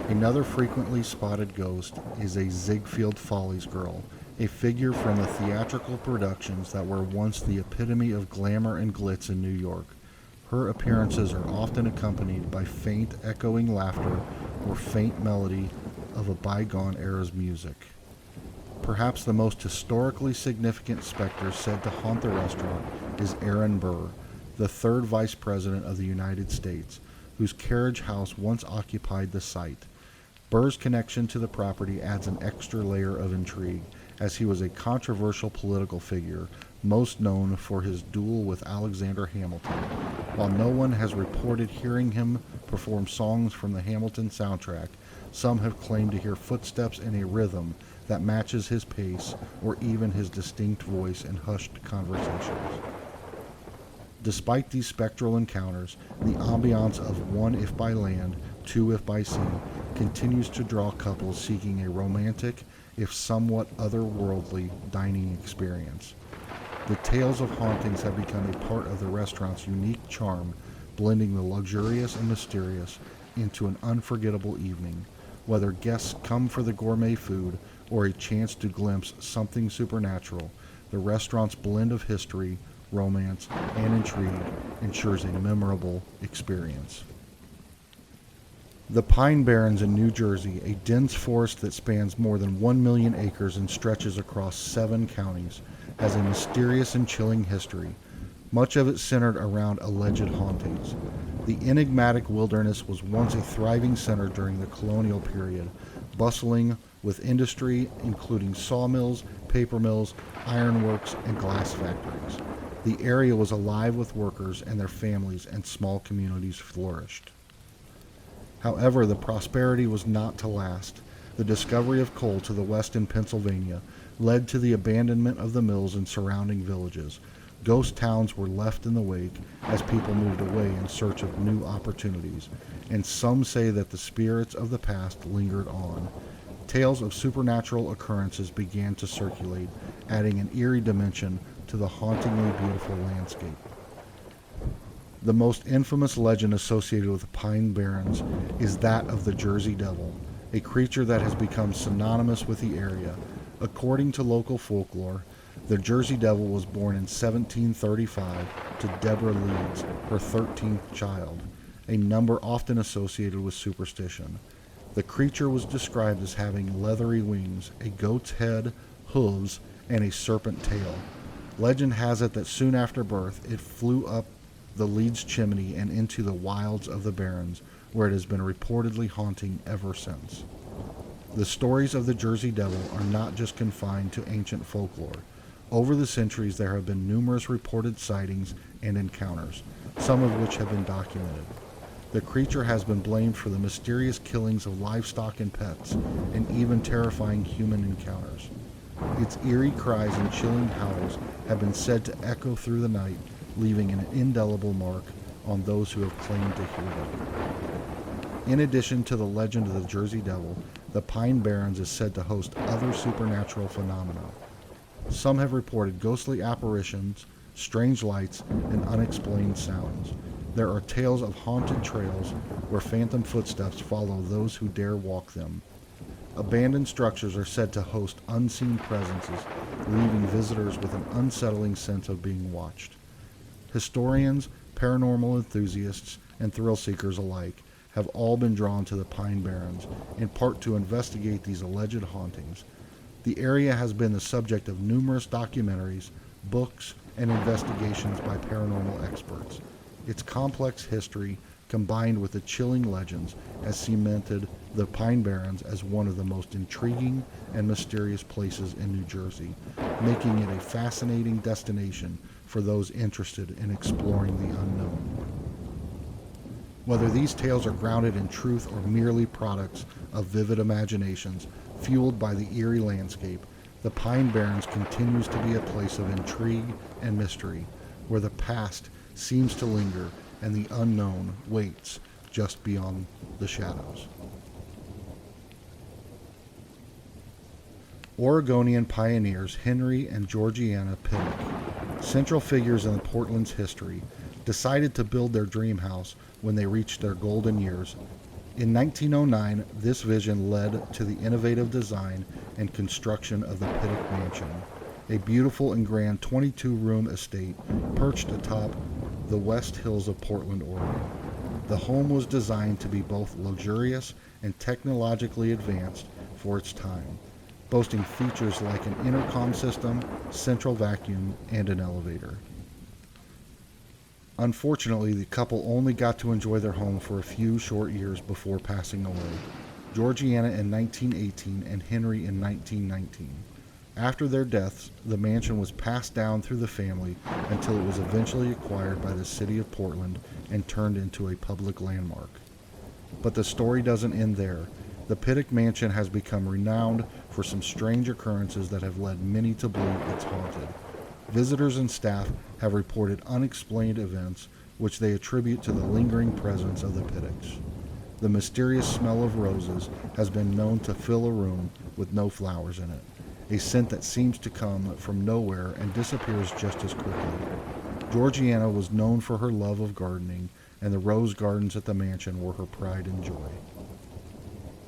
Another frequently spotted ghost is a Ziegfeld Follies girl, a figure from the theatrical productions that were once the epitome of glamour and glitz in New York. Her appearances are often accompanied by faint echoing laughter or faint melody of a bygone era's music. Perhaps the most historically significant specter said to haunt the restaurant is Aaron Burr, the third Vice President of the United States, whose carriage house once occupied the site. Burr's connection to the property adds an extra layer of intrigue, as he was a controversial political figure, most known for his duel with Alexander Hamilton. While no one has reported hearing him perform songs from the Hamilton soundtrack, some have claimed to hear footsteps in a rhythm that matches his pace or even his distinct voice in hushed conversations. Despite these spectral encounters, the ambiance of One If by Land, Two If by Sea continues to draw couples seeking a romantic, if somewhat otherworldly, dining experience. The tales of hauntings have become a part of the restaurant's unique charm, blending the luxurious and mysterious into an unforgettable evening. Whether guests come for the gourmet food or a chance to glimpse something supernatural, the restaurant's blend of history, romance, and intrigue ensures a memorable experience. The Pine Barrens in New Jersey, a dense forest that spans more than 1 million acres and stretches across 7 counties, has a mysterious and chilling history, much of it centered around alleged hauntings. The enigmatic wilderness was once a thriving center during the colonial period, bustling with industry including sawmills, paper mills, ironworks, and glass factories. The area was alive with workers and their families, and small communities flourished. However, the prosperity was not to last. The discovery of coal to the west in Pennsylvania led to the abandonment of the mills in surrounding villages. Ghost towns were left in the wake as people moved away in search of new opportunities, and some say that the spirits of the past lingered on. Tales of supernatural occurrences began to circulate, adding an eerie dimension to the hauntingly beautiful landscape. The most infamous legend associated with the Pine Barrens is that of the Jersey Devil, a creature that has become synonymous with the area. According to local folklore, the Jersey Devil was born in 1735 to Deborah Leeds, her 13th child, a number often associated with superstition. The creature was described as having leathery wings, a goat's head, hooves, and a serpent tail. Legend has it that soon after birth, it flew up the Leeds chimney and into the wilds of the Barrens, where it has been reportedly haunting ever since. The stories of the Jersey Devil are not just confined to ancient folklore. Over the centuries, there have been numerous reported sightings and encounters, some of which have been documented. The creature has been blamed for the mysterious killings of livestock and pets, and even terrifying human encounters. Its eerie cries and chilling howls have been said to echo through the night, leaving an indelible mark on those who have claimed to hear them. In addition to the legend of the Jersey Devil, the Pine Barrens is said to host other supernatural phenomena. Some have reported ghostly apparitions, strange lights, and unexplained sounds. There are tales of haunted trails where phantom footsteps follow those who dare walk them. Abandoned structures are said to host unseen presences, leaving visitors with an unsettling sense of being watched. Historians, paranormal enthusiasts, and thrill seekers alike have all been drawn to the Pine Barrens, in part to investigate these alleged hauntings. The area has been the subject of numerous documentaries, books, and investigations by paranormal experts. Its complex history, combined with the chilling legends, has cemented the Pine Barrens as one of the most intriguing and mysterious places in New Jersey, making it a fascinating destination for those interested in exploring the unknown. Whether these tales are grounded in truth or merely products of vivid imaginations fueled by the eerie landscape, the Pine Barrens continues to be a place of intrigue and mystery, where the past seems to linger and the unknown waits just beyond the shadows. Oregonian pioneers Henry and Georgiana Pittock, central figures in Portland's history, decided to build their dream house when they reached their golden years. In 1909, this vision led to the innovative design and construction of the Pittock Mansion, a beautiful and grand 22-room estate perched atop the West Hills of Portland, Oregon. The home was designed to be both luxurious and technologically advanced for its time, boasting features like an intercom system, central vacuum, and an elevator. Unfortunately, the couple only got to enjoy their home for a few short years before passing away, Georgiana in 1918 and Henry in 1919. After their deaths, the mansion was passed down through the family until it was eventually acquired by the city of Portland and turned into a public landmark. But the story doesn't end there. The Pittock Mansion has become renowned for some strange occurrences that have led many to believe it's haunted. Visitors and staff have reported unexplained events which they attribute to the lingering presence of the Pittocks. The mysterious smell of roses has been known to fill a room with no flowers in it, a scent that seems to come from nowhere and disappears just as quickly. Georgiana was known for her love of gardening, and the rose gardens at the mansion were her pride and joy.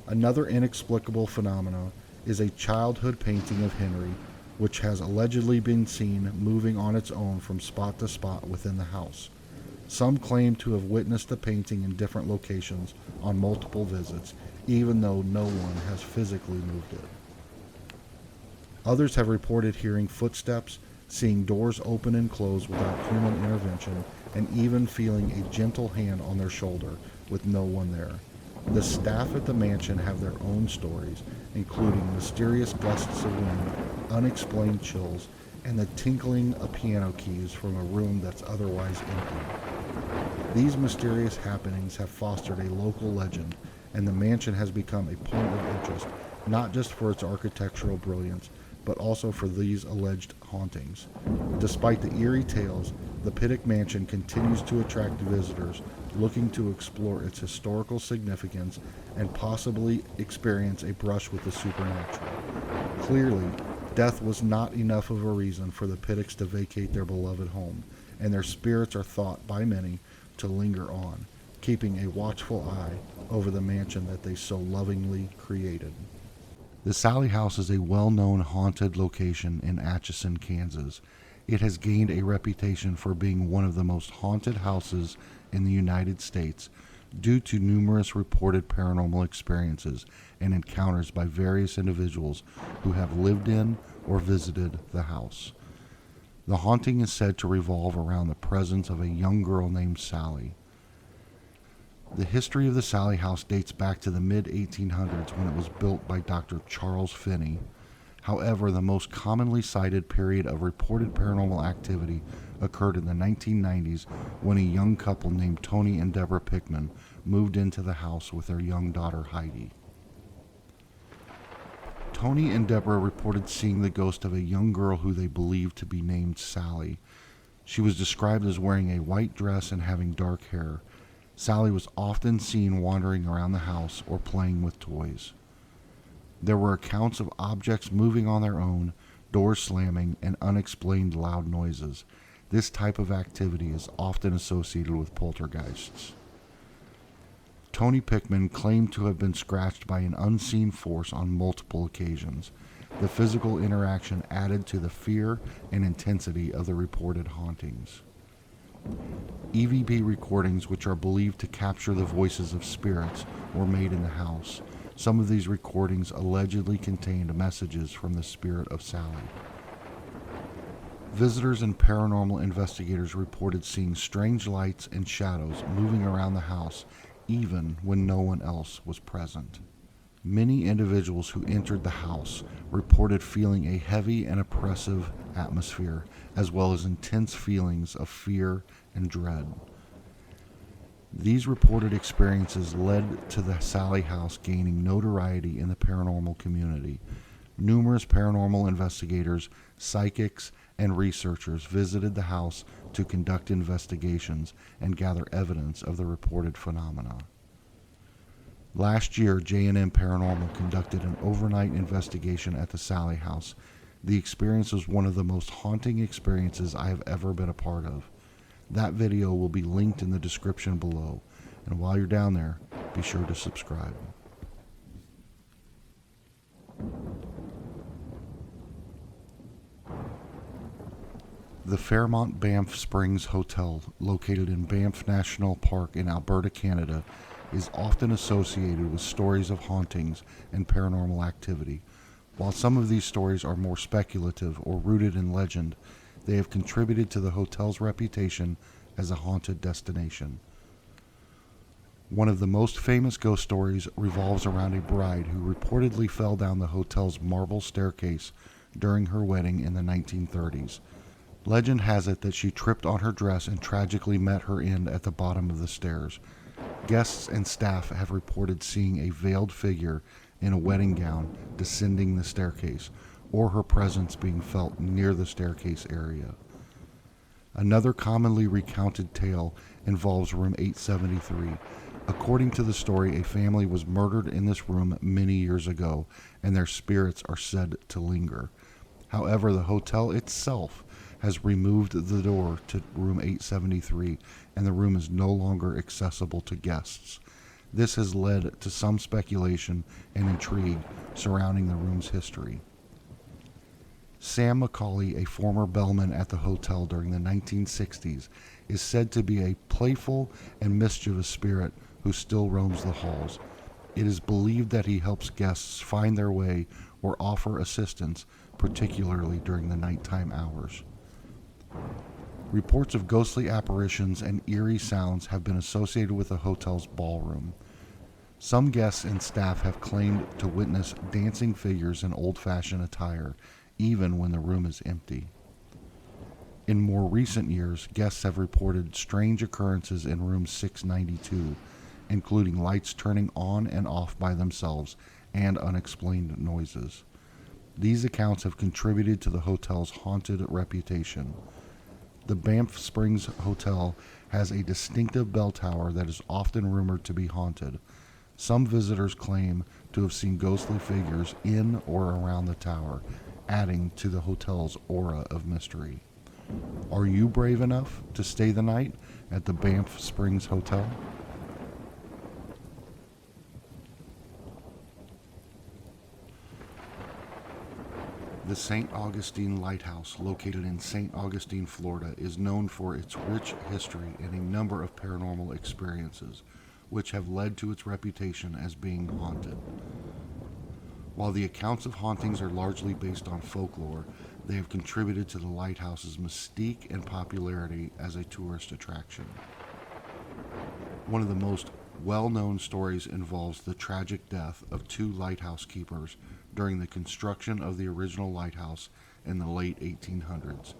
Another inexplicable phenomenon is a childhood painting of Henry, which has allegedly been seen moving on its own from spot to spot within the house. Some claim to have witnessed the painting in different locations on multiple visits, even though no one has physically moved it. Others have reported hearing footsteps, seeing doors open and close without human intervention, and even feeling a gentle hand on their shoulder with no one there. The staff at the mansion have their own stories, including mysterious gusts of wind, unexplained chills, and the tinkling of piano keys from a room that's otherwise empty. These mysterious happenings have fostered a local legend, and the mansion has become a point of interest, not just for its architectural brilliance, but also for these alleged hauntings. Despite the eerie tales, the Pittock Mansion continues to attract visitors looking to explore its historical significance and possibly experience a brush with the supernatural. Clearly, death was not enough of a reason for the Pittocks to vacate their beloved home, and their spirits are thought by many to linger on, keeping a watchful eye over the mansion that they so lovingly created. The Sallie House is a well-known haunted location in Atchison, Kansas. It has gained a reputation for being one of the most haunted houses in the United States due to numerous reported paranormal experiences and encounters by various individuals who have lived in or visited the house. The haunting is said to revolve around the presence of a young girl named Sally. The history of the Sallie House dates back to the mid-1800s when it was built by Dr. Charles Finney. However, the most commonly cited period of reported paranormal activity occurred in the 1990s when a young couple named Tony and Deborah Pickman moved into the house with their young daughter Heidi. Tony and Deborah reported seeing the ghost of a young girl who they believed to be named Sally. She was described as wearing a white dress and having dark hair. Sally was often seen wandering around the house or playing with toys. There were accounts of objects moving on their own, doors slamming, and unexplained loud noises. This type of activity is often associated with poltergeists. Tony Pickman claimed to have been scratched by an unseen force on multiple occasions. The physical interaction added to the fear and intensity of the reported hauntings. EVP recordings, which are believed to capture the voices of spirits, were made in the house. Some of these recordings allegedly contained messages from the spirit of Sally. Visitors and paranormal investigators reported seeing strange lights and shadows moving around the house, even when no one else was present. Many individuals who entered the house reported feeling a heavy and oppressive atmosphere, as well as intense feelings of fear and dread. These reported experiences led to the Sallie House gaining notoriety in the paranormal community. Numerous paranormal investigators, psychics, and researchers visited the house to conduct investigations and gather evidence of the reported phenomena. Last year, J&M Paranormal conducted an overnight investigation at the Sallie House. The experience was one of the most haunting experiences I have ever been a part of. That video will be linked in the description below, and while you're down there, be sure to subscribe. The Fairmont Banff Springs Hotel, located in Banff National Park in Alberta, Canada, is often associated with stories of hauntings and paranormal activity. While some of these stories are more speculative or rooted in legend, they have contributed to the hotel's reputation as a haunted destination. One of the most famous ghost stories revolves around a bride who reportedly fell down the hotel's marble staircase during her wedding in the 1930s. Legend has it that she tripped on her dress and tragically met her end at the bottom of the stairs. Guests and staff have reported seeing a veiled figure in a wedding gown descending the staircase, or her presence being felt near the staircase area. Another commonly recounted tale involves room 873. According to the story, a family was murdered in this room many years ago, and their spirits are said to linger. However, the hotel itself has removed the door to room 873, and the room is no longer accessible to guests. This has led to some speculation and intrigue surrounding the room's history. Sam McCauley, a former bellman at the hotel during the 1960s, is said to be a playful and mischievous spirit who still roams the halls. It is believed that he helps guests find their way or offer assistance, particularly during the nighttime hours. Reports of ghostly apparitions and eerie sounds have been associated with the hotel's ballroom. Some guests and staff have claimed to witness dancing figures in old-fashioned attire, even when the room is empty. In more recent years, guests have reported strange occurrences in room 692, including lights turning on and off by themselves and unexplained noises. These accounts have contributed to the hotel's haunted reputation. The Banff Springs Hotel has a distinctive bell tower that is often rumored to be haunted. Some visitors claim to have seen ghostly figures in or around the tower, adding to the hotel's aura of mystery. Are you brave enough to stay the night at the Banff Springs Hotel? The St. Augustine Lighthouse, located in St. Augustine, Florida, is known for its rich history and a number of paranormal experiences, which have led to its reputation as being haunted. While the accounts of hauntings are largely based on folklore, they have contributed to the lighthouse's mystique and popularity as a tourist attraction. One of the most well-known stories involves the tragic death of two lighthouse keepers during the construction of the original lighthouse in the late 1800s.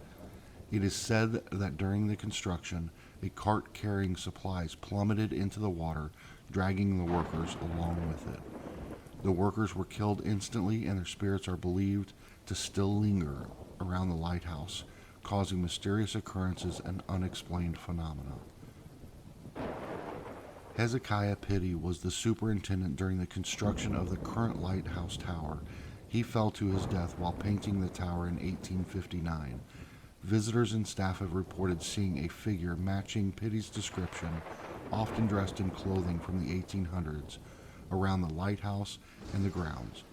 It is said that during the construction, a cart carrying supplies plummeted into the water, dragging the workers along with it. The workers were killed instantly, and their spirits are believed to still linger around the lighthouse, causing mysterious occurrences and unexplained phenomena. Hezekiah Pitty was the superintendent during the construction of the current lighthouse tower. He fell to his death while painting the tower in 1859. Visitors and staff have reported seeing a figure matching Pitty's description, often dressed in clothing from the 1800s, around the lighthouse and the grounds.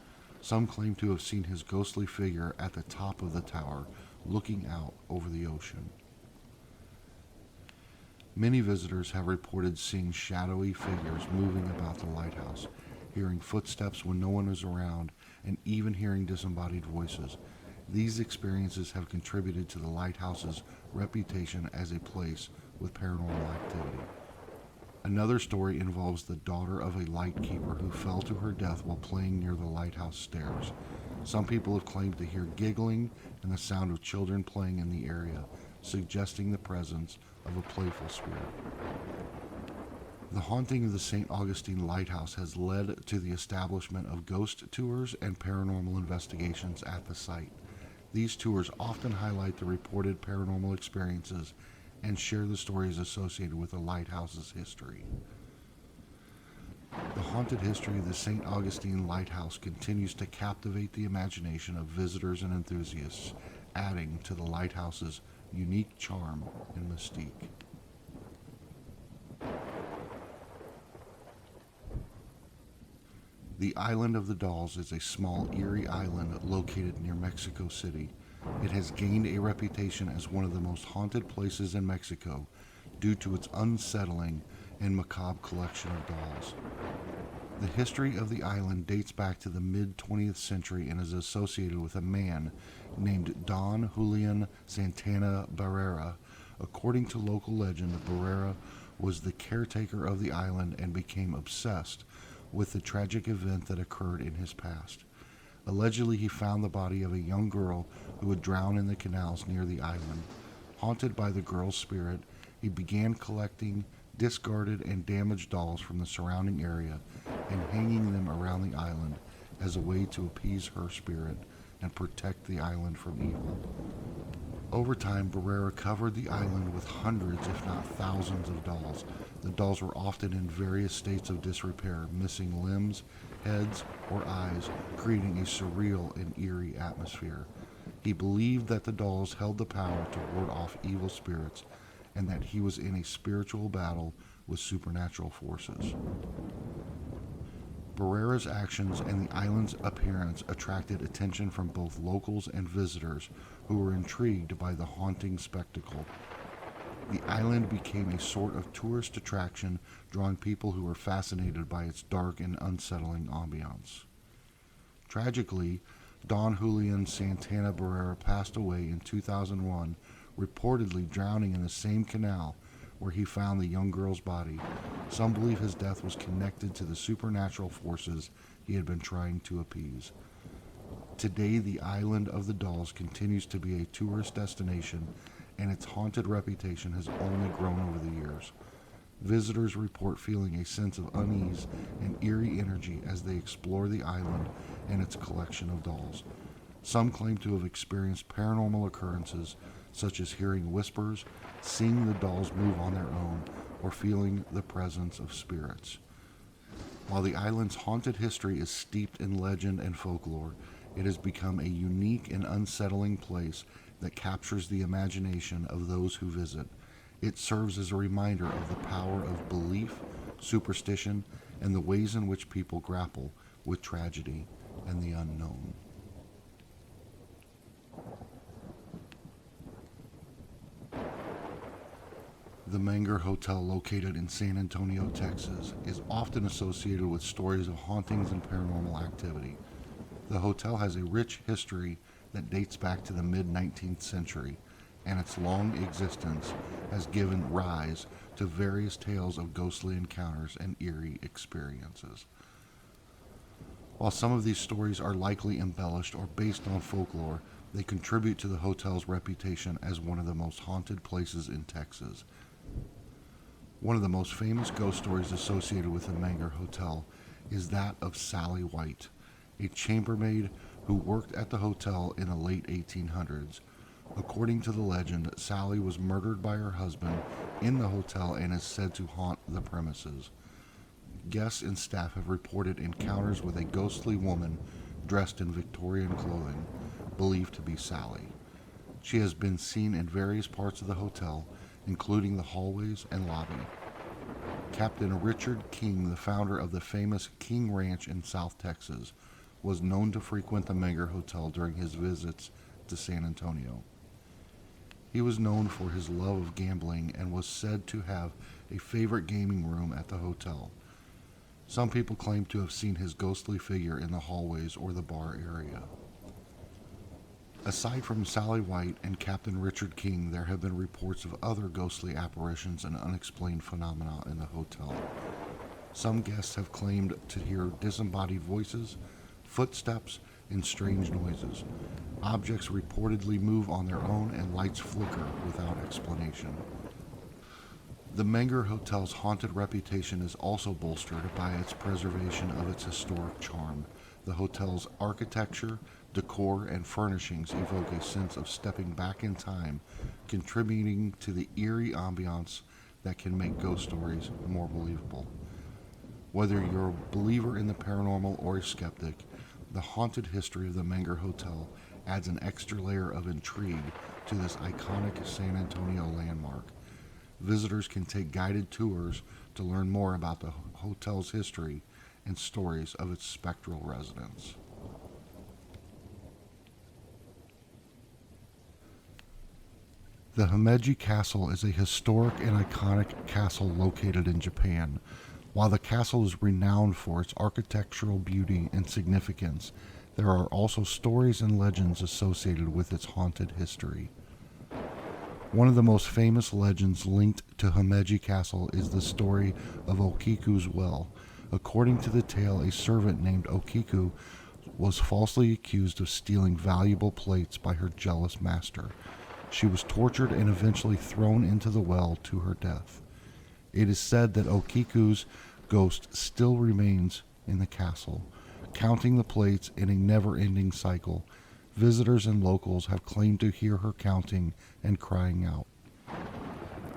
Some claim to have seen his ghostly figure at the top of the tower, looking out over the ocean. Many visitors have reported seeing shadowy figures moving about the lighthouse, hearing footsteps when no one is around, and even hearing disembodied voices. These experiences have contributed to the lighthouse's reputation as a place with paranormal activity. Another story involves the daughter of a lightkeeper who fell to her death while playing near the lighthouse stairs. Some people have claimed to hear giggling and the sound of children playing in the area, suggesting the presence of a playful spirit. The haunting of the St. Augustine Lighthouse has led to the establishment of ghost tours and paranormal investigations at the site. These tours often highlight the reported paranormal experiences and share the stories associated with the lighthouse's history. The haunted history of the St. Augustine Lighthouse continues to captivate the imagination of visitors and enthusiasts, adding to the lighthouse's unique charm and mystique. The Island of the Dolls is a small, eerie island located near Mexico City. It has gained a reputation as one of the most haunted places in Mexico due to its unsettling and macabre collection of dolls. The history of the island dates back to the mid-20th century and is associated with a man named Don Julian Santana Barrera. According to local legend, Barrera was the caretaker of the island and became obsessed with the tragic event that occurred in his past. Allegedly, he found the body of a young girl who had drowned in the canals near the island. Haunted by the girl's spirit, he began collecting discarded and damaged dolls from the surrounding area and hanging them around the island as a way to appease her spirit and protect the island from evil. Over time, Barrera covered the island with hundreds, if not thousands, of dolls. The dolls were often in various states of disrepair, missing limbs, heads, or eyes, creating a surreal and eerie atmosphere. He believed that the dolls held the power to ward off evil spirits and that he was in a spiritual battle with supernatural forces. Barrera's actions and the island's appearance attracted attention from both locals and visitors who were intrigued by the haunting spectacle. The island became a sort of tourist attraction, drawing people who were fascinated by its dark and unsettling ambiance. Tragically, Don Julian Santana Barrera passed away in 2001, reportedly drowning in the same canal where he found the young girl's body. Some believe his death was connected to the supernatural forces he had been trying to appease. Today, the Island of the Dolls continues to be a tourist destination, and its haunted reputation has only grown over the years. Visitors report feeling a sense of unease and eerie energy as they explore the island and its collection of dolls. Some claim to have experienced paranormal occurrences, such as hearing whispers, seeing the dolls move on their own, or feeling the presence of spirits. While the island's haunted history is steeped in legend and folklore, it has become a unique and unsettling place that captures the imagination of those who visit. It serves as a reminder of the power of belief, superstition, and the ways in which people grapple with tragedy and the unknown. The Menger Hotel, located in San Antonio, Texas, is often associated with stories of hauntings and paranormal activity. The hotel has a rich history that dates back to the mid-19th century, and its long existence has given rise to various tales of ghostly encounters and eerie experiences. While some of these stories are likely embellished or based on folklore, they contribute to the hotel's reputation as one of the most haunted places in Texas. One of the most famous ghost stories associated with the Menger Hotel is that of Sally White, a chambermaid who worked at the hotel in the late 1800s. According to the legend, Sally was murdered by her husband in the hotel and is said to haunt the premises. Guests and staff have reported encounters with a ghostly woman dressed in Victorian clothing, believed to be Sally. She has been seen in various parts of the hotel, including the hallways and lobby. Captain Richard King, the founder of the famous King Ranch in South Texas, was known to frequent the Menger Hotel during his visits to San Antonio. He was known for his love of gambling and was said to have a favorite gaming room at the hotel. Some people claim to have seen his ghostly figure in the hallways or the bar area. Aside from Sally White and Captain Richard King, there have been reports of other ghostly apparitions and unexplained phenomena in the hotel. Some guests have claimed to hear disembodied voices, footsteps, and strange noises. Objects reportedly move on their own and lights flicker without explanation. The Menger Hotel's haunted reputation is also bolstered by its preservation of its historic charm. The hotel's architecture, decor, and furnishings evoke a sense of stepping back in time, contributing to the eerie ambiance that can make ghost stories more believable. Whether you're a believer in the paranormal or a skeptic, the haunted history of the Menger Hotel adds an extra layer of intrigue to this iconic San Antonio landmark. Visitors can take guided tours to learn more about the hotel's history and stories of its spectral residents. The Himeji Castle is a historic and iconic castle located in Japan. While the castle is renowned for its architectural beauty and significance, there are also stories and legends associated with its haunted history. One of the most famous legends linked to Himeji Castle is the story of Okiku's well. According to the tale, a servant named Okiku was falsely accused of stealing valuable plates by her jealous master. She was tortured and eventually thrown into the well to her death. It is said that Okiku's ghost still remains in the castle, counting the plates in a never-ending cycle. Visitors and locals have claimed to hear her counting and crying out.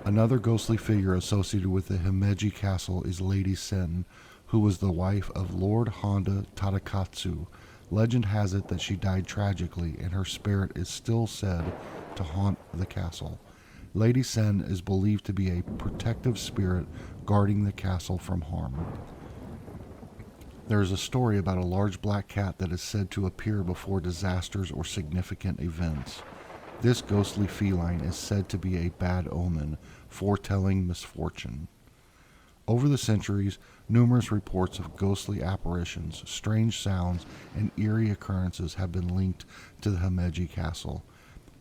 Another ghostly figure associated with the Himeji Castle is Lady Sen, who was the wife of Lord Honda Tadakatsu. Legend has it that she died tragically, and her spirit is still said to haunt the castle. Lady Sen is believed to be a protective spirit guarding the castle from harm. There is a story about a large black cat that is said to appear before disasters or significant events. This ghostly feline is said to be a bad omen, foretelling misfortune. Over the centuries, numerous reports of ghostly apparitions, strange sounds, and eerie occurrences have been linked to the Himeji Castle.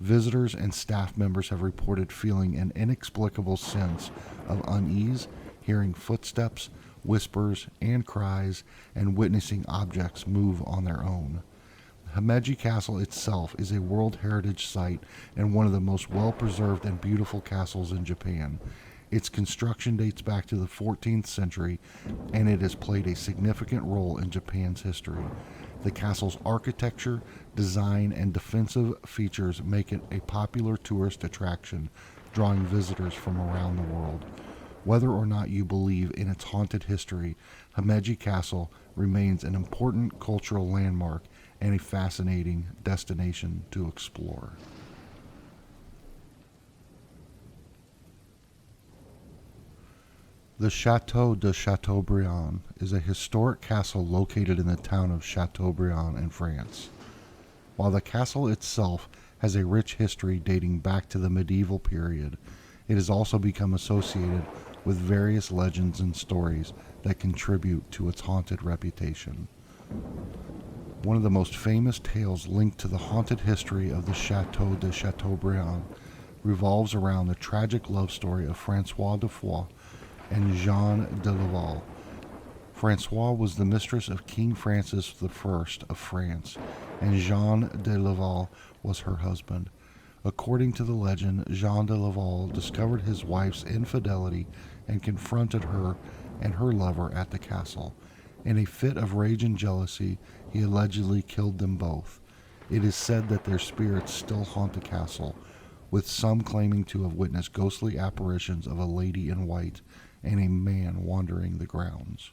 Visitors and staff members have reported feeling an inexplicable sense of unease, hearing footsteps, whispers, and cries, and witnessing objects move on their own. Himeji Castle itself is a World Heritage Site and one of the most well-preserved and beautiful castles in Japan. Its construction dates back to the 14th century, and it has played a significant role in Japan's history. The castle's architecture, design, and defensive features make it a popular tourist attraction, drawing visitors from around the world. Whether or not you believe in its haunted history, Himeji Castle remains an important cultural landmark and a fascinating destination to explore. The Château de Chateaubriand is a historic castle located in the town of Chateaubriand in France. While the castle itself has a rich history dating back to the medieval period, it has also become associated with various legends and stories that contribute to its haunted reputation. One of the most famous tales linked to the haunted history of the Château de Chateaubriand revolves around the tragic love story of François de Foix and Jeanne de Laval. François was the mistress of King Francis I of France, and Jeanne de Laval was her husband. According to the legend, Jean de Laval discovered his wife's infidelity and confronted her and her lover at the castle. In a fit of rage and jealousy, he allegedly killed them both. It is said that their spirits still haunt the castle, with some claiming to have witnessed ghostly apparitions of a lady in white and a man wandering the grounds.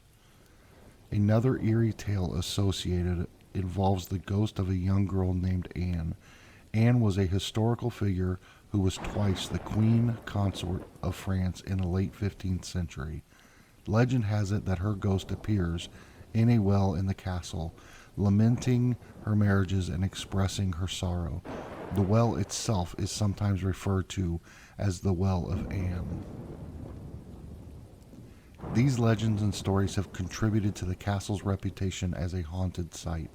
Another eerie tale associated involves the ghost of a young girl named Anne. Anne was a historical figure who was twice the queen consort of France in the late 15th century. Legend has it that her ghost appears in a well in the castle, lamenting her marriages and expressing her sorrow. The well itself is sometimes referred to as the Well of Anne. These legends and stories have contributed to the castle's reputation as a haunted site.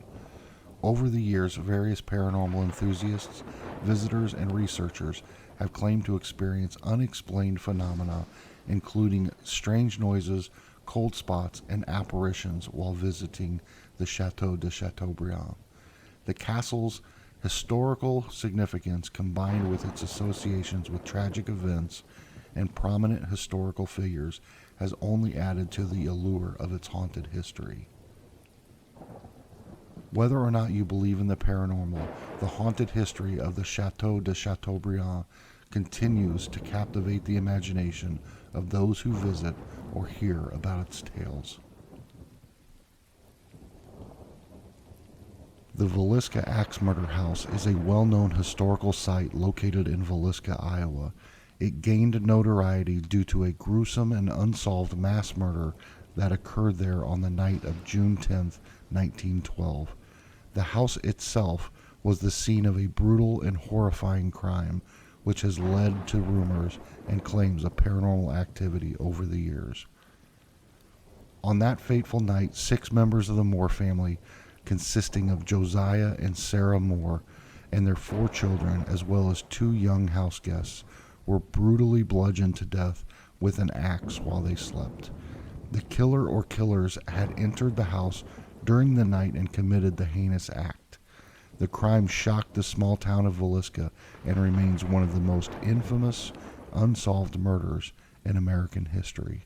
Over the years, various paranormal enthusiasts, visitors, and researchers have claimed to experience unexplained phenomena, including strange noises, cold spots, and apparitions while visiting the Château de Chateaubriand. The castle's historical significance, combined with its associations with tragic events and prominent historical figures, has only added to the allure of its haunted history. Whether or not you believe in the paranormal, the haunted history of the Château de Chateaubriand continues to captivate the imagination of those who visit or hear about its tales. The Villisca Axe Murder House is a well-known historical site located in Villisca, Iowa. It gained notoriety due to a gruesome and unsolved mass murder that occurred there on the night of June 10, 1912. The house itself was the scene of a brutal and horrifying crime, which has led to rumors and claims of paranormal activity over the years. On that fateful night, 6 members of the Moore family, consisting of Josiah and Sarah Moore and their 4 children, as well as 2 young house guests, were brutally bludgeoned to death with an axe while they slept. The killer or killers had entered the house during the night and committed the heinous act. The crime shocked the small town of Villisca and remains one of the most infamous unsolved murders in American history.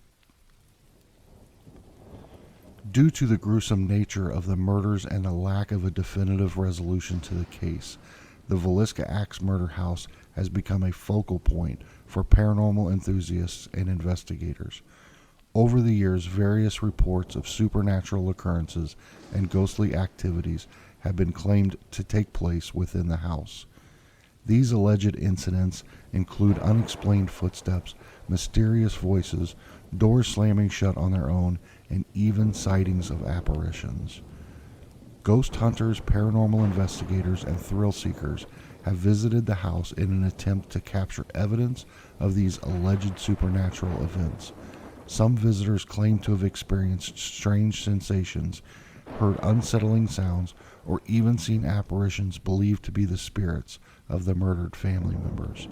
Due to the gruesome nature of the murders and the lack of a definitive resolution to the case, the Villisca Axe Murder House has become a focal point for paranormal enthusiasts and investigators. Over the years, various reports of supernatural occurrences and ghostly activities have been claimed to take place within the house. These alleged incidents include unexplained footsteps, mysterious voices, doors slamming shut on their own, and even sightings of apparitions. Ghost hunters, paranormal investigators, and thrill seekers have visited the house in an attempt to capture evidence of these alleged supernatural events. Some visitors claim to have experienced strange sensations, heard unsettling sounds, or even seen apparitions believed to be the spirits of the murdered family members.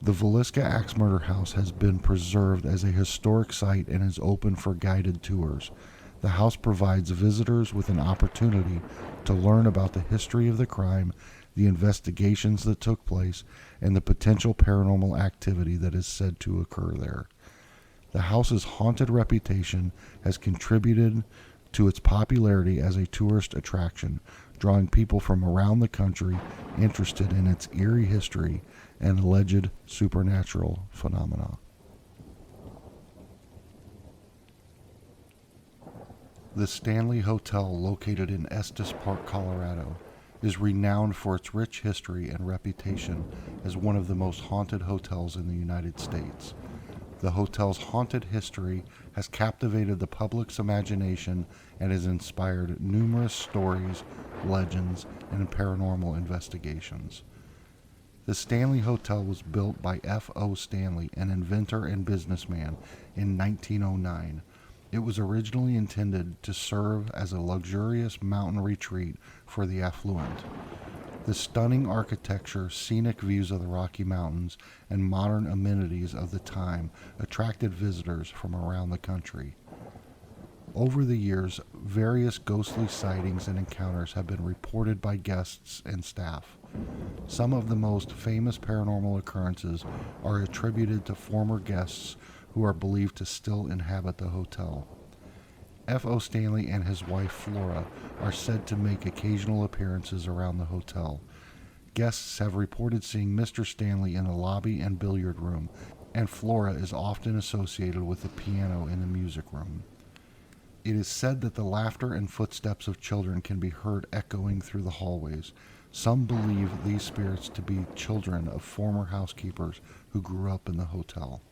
The Villisca Axe Murder House has been preserved as a historic site and is open for guided tours. The house provides visitors with an opportunity to learn about the history of the crime, the investigations that took place, and the potential paranormal activity that is said to occur there. The house's haunted reputation has contributed to its popularity as a tourist attraction, drawing people from around the country interested in its eerie history and alleged supernatural phenomena. The Stanley Hotel, located in Estes Park, Colorado, is renowned for its rich history and reputation as one of the most haunted hotels in the United States. The hotel's haunted history has captivated the public's imagination and has inspired numerous stories, legends, and paranormal investigations. The Stanley Hotel was built by F.O. Stanley, an inventor and businessman, in 1909. It was originally intended to serve as a luxurious mountain retreat for the affluent. The stunning architecture, scenic views of the Rocky Mountains, and modern amenities of the time attracted visitors from around the country. Over the years, various ghostly sightings and encounters have been reported by guests and staff. Some of the most famous paranormal occurrences are attributed to former guests who are believed to still inhabit the hotel. F.O. Stanley and his wife Flora are said to make occasional appearances around the hotel. Guests have reported seeing Mr. Stanley in the lobby and billiard room, and Flora is often associated with the piano in the music room. It is said that the laughter and footsteps of children can be heard echoing through the hallways. Some believe these spirits to be children of former housekeepers who grew up in the hotel.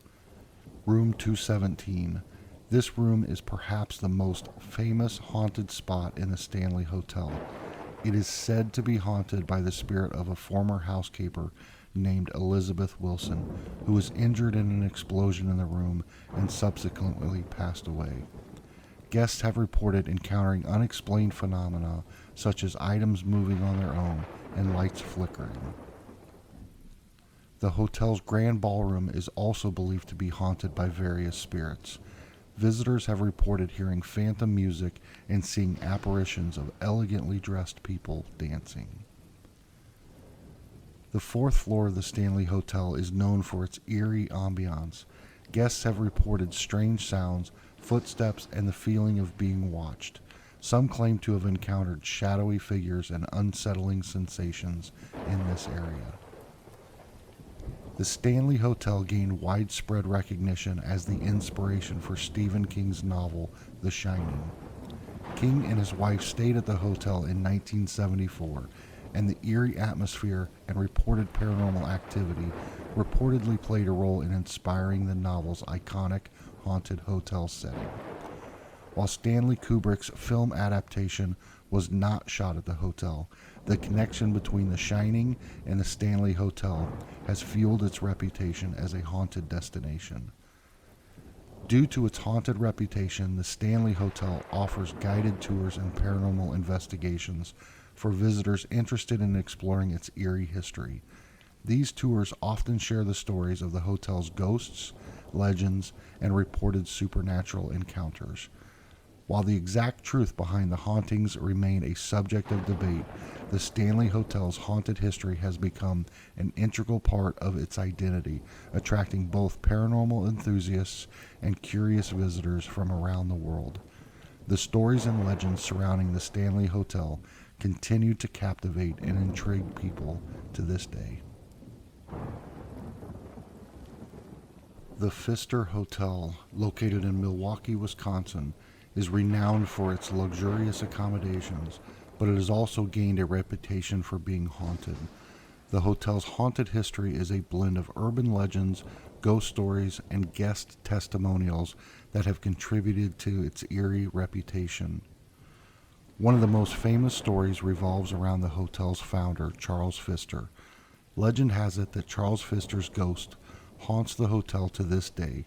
Room 217. This room is perhaps the most famous haunted spot in the Stanley Hotel. It is said to be haunted by the spirit of a former housekeeper named Elizabeth Wilson, who was injured in an explosion in the room and subsequently passed away. Guests have reported encountering unexplained phenomena such as items moving on their own and lights flickering. The hotel's grand ballroom is also believed to be haunted by various spirits. Visitors have reported hearing phantom music and seeing apparitions of elegantly dressed people dancing. The fourth floor of the Stanley Hotel is known for its eerie ambiance. Guests have reported strange sounds, footsteps, and the feeling of being watched. Some claim to have encountered shadowy figures and unsettling sensations in this area. The Stanley Hotel gained widespread recognition as the inspiration for Stephen King's novel, The Shining. King and his wife stayed at the hotel in 1974, and the eerie atmosphere and reported paranormal activity reportedly played a role in inspiring the novel's iconic haunted hotel setting. While Stanley Kubrick's film adaptation was not shot at the hotel, the connection between The Shining and the Stanley Hotel has fueled its reputation as a haunted destination. Due to its haunted reputation, the Stanley Hotel offers guided tours and paranormal investigations for visitors interested in exploring its eerie history. These tours often share the stories of the hotel's ghosts, legends, and reported supernatural encounters. While the exact truth behind the hauntings remain a subject of debate, the Stanley Hotel's haunted history has become an integral part of its identity, attracting both paranormal enthusiasts and curious visitors from around the world. The stories and legends surrounding the Stanley Hotel continue to captivate and intrigue people to this day. The Pfister Hotel, located in Milwaukee, Wisconsin, is renowned for its luxurious accommodations, but it has also gained a reputation for being haunted. The hotel's haunted history is a blend of urban legends, ghost stories, and guest testimonials that have contributed to its eerie reputation. One of the most famous stories revolves around the hotel's founder, Charles Pfister. Legend has it that Charles Pfister's ghost haunts the hotel to this day.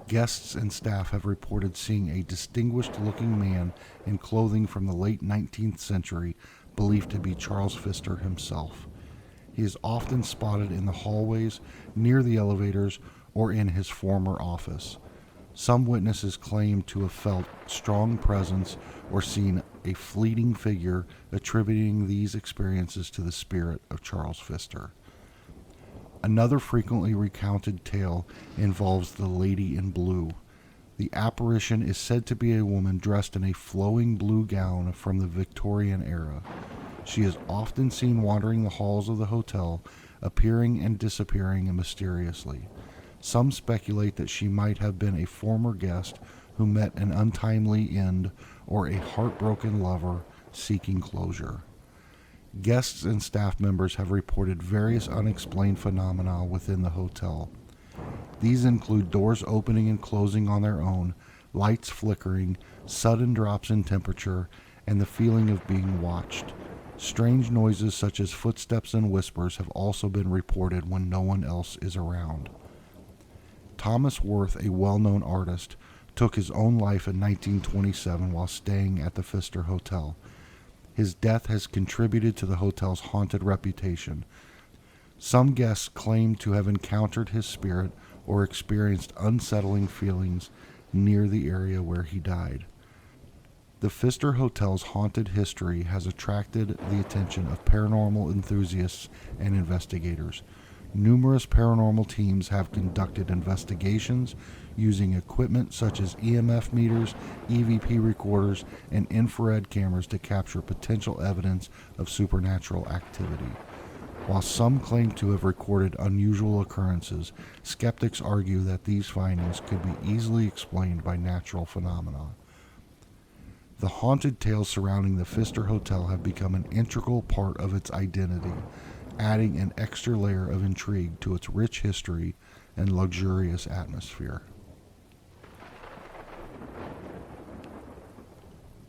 Guests and staff have reported seeing a distinguished-looking man in clothing from the late 19th century, believed to be Charles Pfister himself. He is often spotted in the hallways, near the elevators, or in his former office. Some witnesses claim to have felt strong presence or seen a fleeting figure, attributing these experiences to the spirit of Charles Pfister. Another frequently recounted tale involves the Lady in Blue. The apparition is said to be a woman dressed in a flowing blue gown from the Victorian era. She is often seen wandering the halls of the hotel, appearing and disappearing mysteriously. Some speculate that she might have been a former guest who met an untimely end or a heartbroken lover seeking closure. Guests and staff members have reported various unexplained phenomena within the hotel. These include doors opening and closing on their own, lights flickering, sudden drops in temperature, and the feeling of being watched. Strange noises such as footsteps and whispers have also been reported when no one else is around. Thomas Worth, a well-known artist, took his own life in 1927 while staying at the Pfister Hotel. His death has contributed to the hotel's haunted reputation. Some guests claim to have encountered his spirit or experienced unsettling feelings near the area where he died. The Pfister Hotel's haunted history has attracted the attention of paranormal enthusiasts and investigators. Numerous paranormal teams have conducted investigations using equipment such as EMF meters, EVP recorders, and infrared cameras to capture potential evidence of supernatural activity. While some claim to have recorded unusual occurrences, skeptics argue that these findings could be easily explained by natural phenomena. The haunted tales surrounding the Pfister Hotel have become an integral part of its identity, adding an extra layer of intrigue to its rich history and luxurious atmosphere.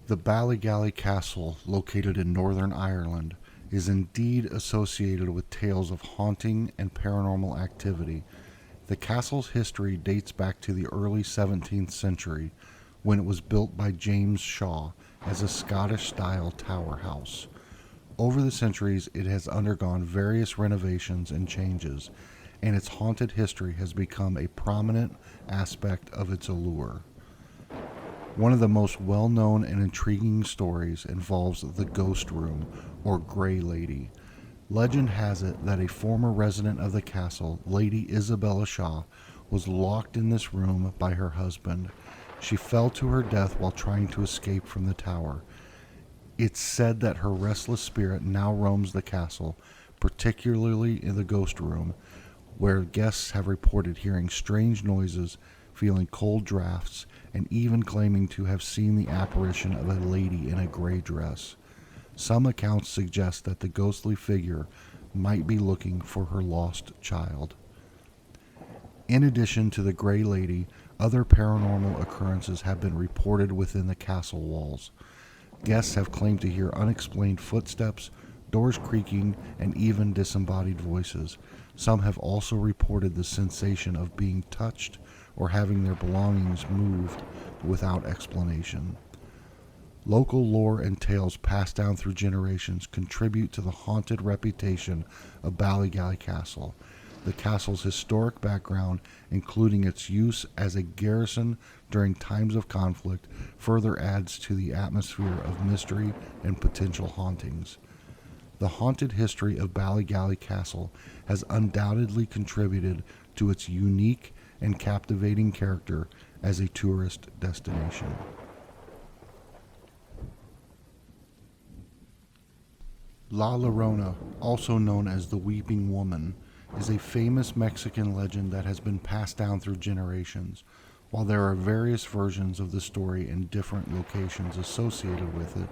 The Ballygally Castle, located in Northern Ireland, is indeed associated with tales of haunting and paranormal activity. The castle's history dates back to the early 17th century, when it was built by James Shaw as a Scottish-style tower house. Over the centuries, it has undergone various renovations and changes, and its haunted history has become a prominent aspect of its allure. One of the most well-known and intriguing stories involves the Ghost Room, or Grey Lady. Legend has it that a former resident of the castle, Lady Isabella Shaw, was locked in this room by her husband. She fell to her death while trying to escape from the tower. It's said that her restless spirit now roams the castle, particularly in the ghost room, where guests have reported hearing strange noises, feeling cold drafts, and even claiming to have seen the apparition of a lady in a gray dress. Some accounts suggest that the ghostly figure might be looking for her lost child. In addition to the Grey Lady, other paranormal occurrences have been reported within the castle walls. Guests have claimed to hear unexplained footsteps, doors creaking, and even disembodied voices. Some have also reported the sensation of being touched or having their belongings moved without explanation. Local lore and tales passed down through generations contribute to the haunted reputation of Ballygally Castle. The castle's historic background, including its use as a garrison during times of conflict, further adds to the atmosphere of mystery and potential hauntings. The haunted history of Ballygally Castle has undoubtedly contributed to its unique and captivating character as a tourist destination. La Llorona, also known as the Weeping Woman, is a famous Mexican legend that has been passed down through generations. While there are various versions of the story in different locations associated with it,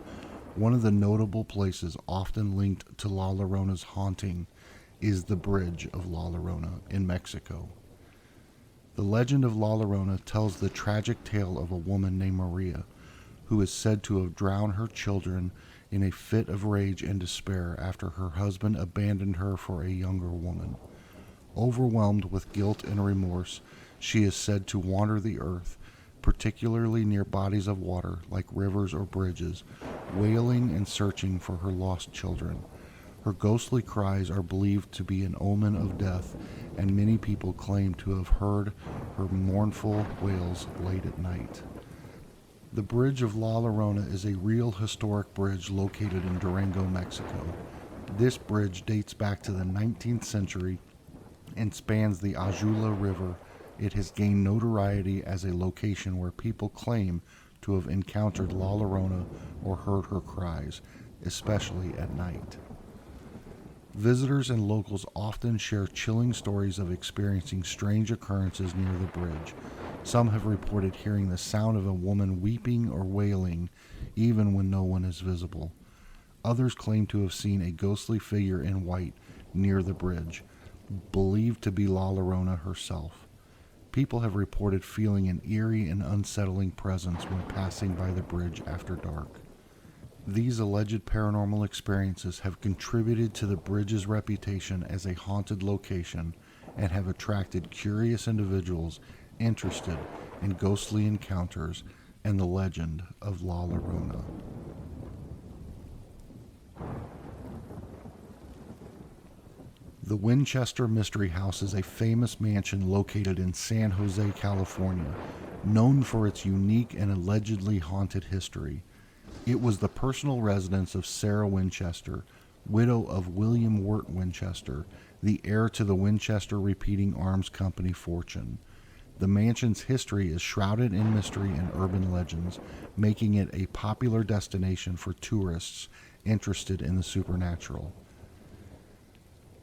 one of the notable places often linked to La Llorona's haunting is the Bridge of La Llorona in Mexico. The legend of La Llorona tells the tragic tale of a woman named Maria, who is said to have drowned her children in a fit of rage and despair after her husband abandoned her for a younger woman. Overwhelmed with guilt and remorse, she is said to wander the earth, particularly near bodies of water like rivers or bridges, wailing and searching for her lost children. Her ghostly cries are believed to be an omen of death, and many people claim to have heard her mournful wails late at night. The Bridge of La Llorona is a real historic bridge located in Durango, Mexico. This bridge dates back to the 19th century and spans the Ajula River. It has gained notoriety as a location where people claim to have encountered La Llorona or heard her cries, especially at night. Visitors and locals often share chilling stories of experiencing strange occurrences near the bridge. Some have reported hearing the sound of a woman weeping or wailing, even when no one is visible. Others claim to have seen a ghostly figure in white near the bridge, believed to be La Llorona herself. People have reported feeling an eerie and unsettling presence when passing by the bridge after dark. These alleged paranormal experiences have contributed to the bridge's reputation as a haunted location and have attracted curious individuals interested in ghostly encounters and the legend of La Llorona. The Winchester Mystery House is a famous mansion located in San Jose, California, known for its unique and allegedly haunted history. It was the personal residence of Sarah Winchester, widow of William Wirt Winchester, the heir to the Winchester Repeating Arms Company fortune. The mansion's history is shrouded in mystery and urban legends, making it a popular destination for tourists interested in the supernatural.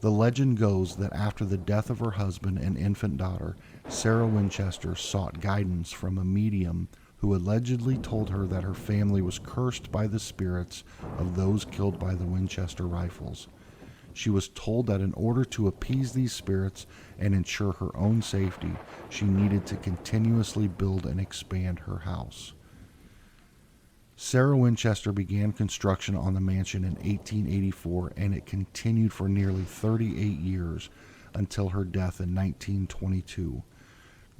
The legend goes that after the death of her husband and infant daughter, Sarah Winchester sought guidance from a medium who allegedly told her that her family was cursed by the spirits of those killed by the Winchester rifles. She was told that in order to appease these spirits and ensure her own safety, she needed to continuously build and expand her house. Sarah Winchester began construction on the mansion in 1884, and it continued for nearly 38 years until her death in 1922.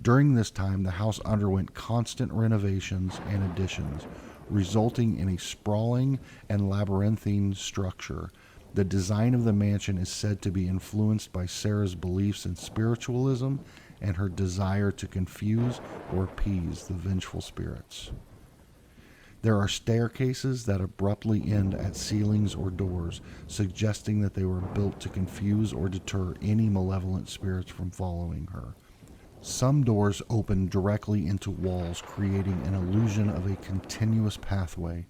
During this time, the house underwent constant renovations and additions, resulting in a sprawling and labyrinthine structure. The design of the mansion is said to be influenced by Sarah's beliefs in spiritualism and her desire to confuse or appease the vengeful spirits. There are staircases that abruptly end at ceilings or doors, suggesting that they were built to confuse or deter any malevolent spirits from following her. Some doors open directly into walls, creating an illusion of a continuous pathway.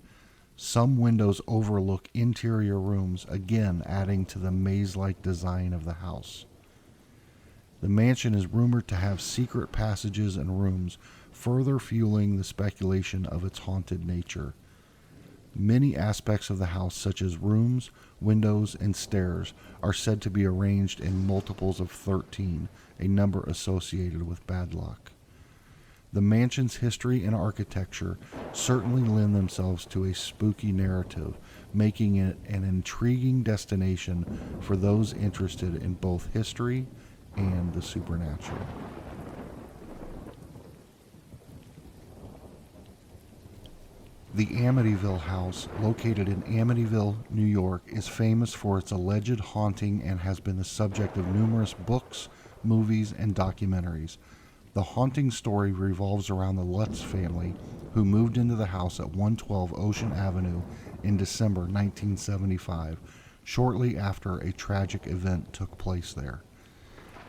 Some windows overlook interior rooms, again adding to the maze-like design of the house. The mansion is rumored to have secret passages and rooms, further fueling the speculation of its haunted nature. Many aspects of the house, such as rooms, windows, and stairs, are said to be arranged in multiples of 13, a number associated with bad luck. The mansion's history and architecture certainly lend themselves to a spooky narrative, making it an intriguing destination for those interested in both history and the supernatural. The Amityville house, located in Amityville, New York, is famous for its alleged haunting and has been the subject of numerous books, movies, and documentaries. The haunting story revolves around the Lutz family, who moved into the house at 112 Ocean Avenue in December 1975, shortly after a tragic event took place there.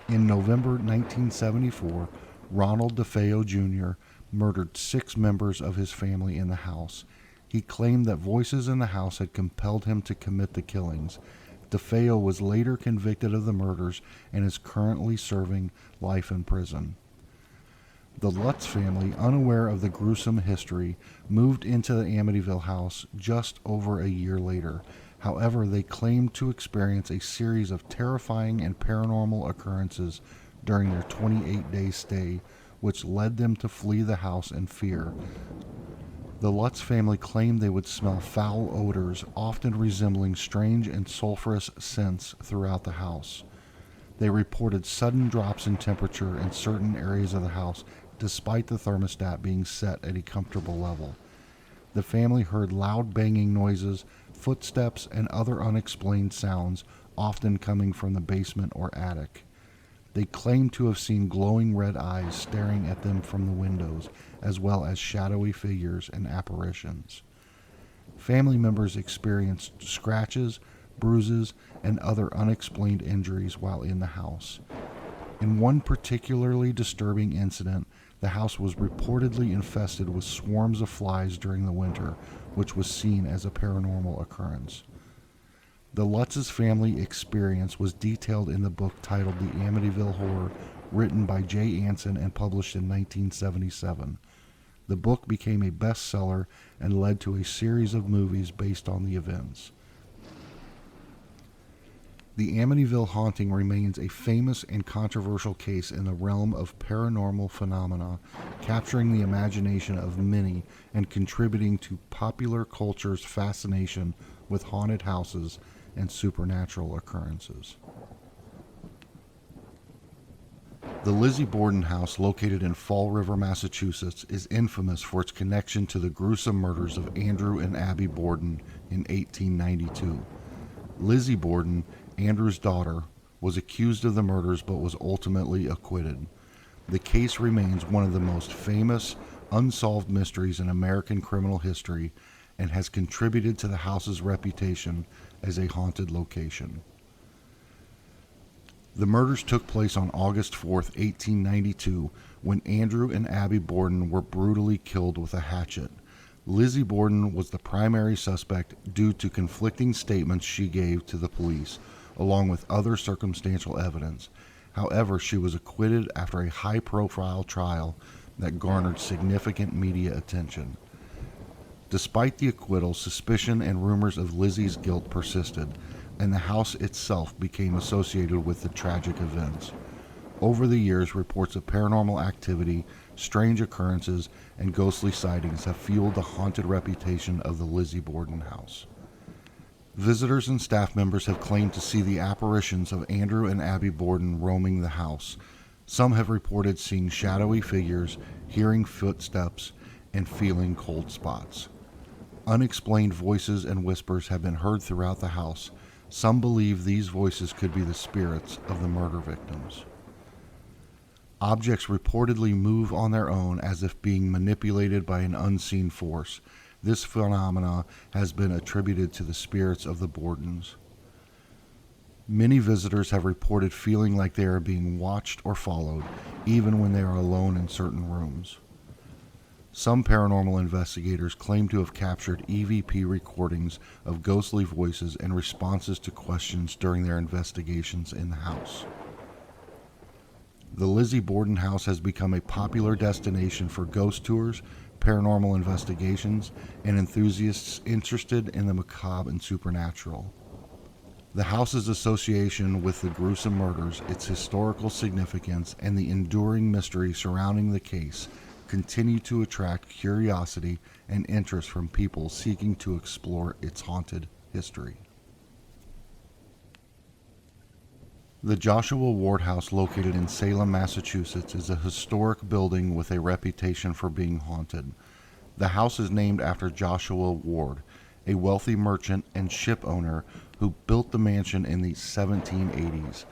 In November 1974, Ronald DeFeo Jr. murdered 6 members of his family in the house. He claimed that voices in the house had compelled him to commit the killings. DeFeo was later convicted of the murders and is currently serving life in prison. The Lutz family, unaware of the gruesome history, moved into the Amityville house just over a year later. However, they claimed to experience a series of terrifying and paranormal occurrences during their 28-day stay, which led them to flee the house in fear. The Lutz family claimed they would smell foul odors, often resembling strange and sulfurous scents throughout the house. They reported sudden drops in temperature in certain areas of the house, despite the thermostat being set at a comfortable level. The family heard loud banging noises, footsteps, and other unexplained sounds, often coming from the basement or attic. They claimed to have seen glowing red eyes staring at them from the windows, as well as shadowy figures and apparitions. Family members experienced scratches, bruises, and other unexplained injuries while in the house. In one particularly disturbing incident, the house was reportedly infested with swarms of flies during the winter, which was seen as a paranormal occurrence. The Lutz's family experience was detailed in the book titled The Amityville Horror, written by Jay Anson and published in 1977. The book became a bestseller and led to a series of movies based on the events. The Amityville haunting remains a famous and controversial case in the realm of paranormal phenomena, capturing the imagination of many and contributing to popular culture's fascination with haunted houses and supernatural occurrences. The Lizzie Borden house, located in Fall River, Massachusetts, is infamous for its connection to the gruesome murders of Andrew and Abby Borden in 1892. Lizzie Borden, Andrew's daughter, was accused of the murders but was ultimately acquitted. The case remains one of the most famous unsolved mysteries in American criminal history and has contributed to the house's reputation as a haunted location. The murders took place on August 4, 1892, when Andrew and Abby Borden were brutally killed with a hatchet. Lizzie Borden was the primary suspect due to conflicting statements she gave to the police, along with other circumstantial evidence. However, she was acquitted after a high-profile trial that garnered significant media attention. Despite the acquittal, suspicion and rumors of Lizzie's guilt persisted, and the house itself became associated with the tragic events. Over the years, reports of paranormal activity, strange occurrences, and ghostly sightings have fueled the haunted reputation of the Lizzie Borden house. Visitors and staff members have claimed to see the apparitions of Andrew and Abby Borden roaming the house. Some have reported seeing shadowy figures, hearing footsteps, and feeling cold spots. Unexplained voices and whispers have been heard throughout the house. Some believe these voices could be the spirits of the murder victims. Objects reportedly move on their own as if being manipulated by an unseen force. This phenomena has been attributed to the spirits of the Bordens. Many visitors have reported feeling like they are being watched or followed, even when they are alone in certain rooms. Some paranormal investigators claim to have captured EVP recordings of ghostly voices and responses to questions during their investigations in the house. The Lizzie Borden house has become a popular destination for ghost tours, paranormal investigations, and enthusiasts interested in the macabre and supernatural. The house's association with the gruesome murders, its historical significance, and the enduring mystery surrounding the case continue to attract curiosity and interest from people seeking to explore its haunted history. The Joshua Ward House, located in Salem, Massachusetts, is a historic building with a reputation for being haunted. The house is named after Joshua Ward, a wealthy merchant and ship owner who built the mansion in the 1780s.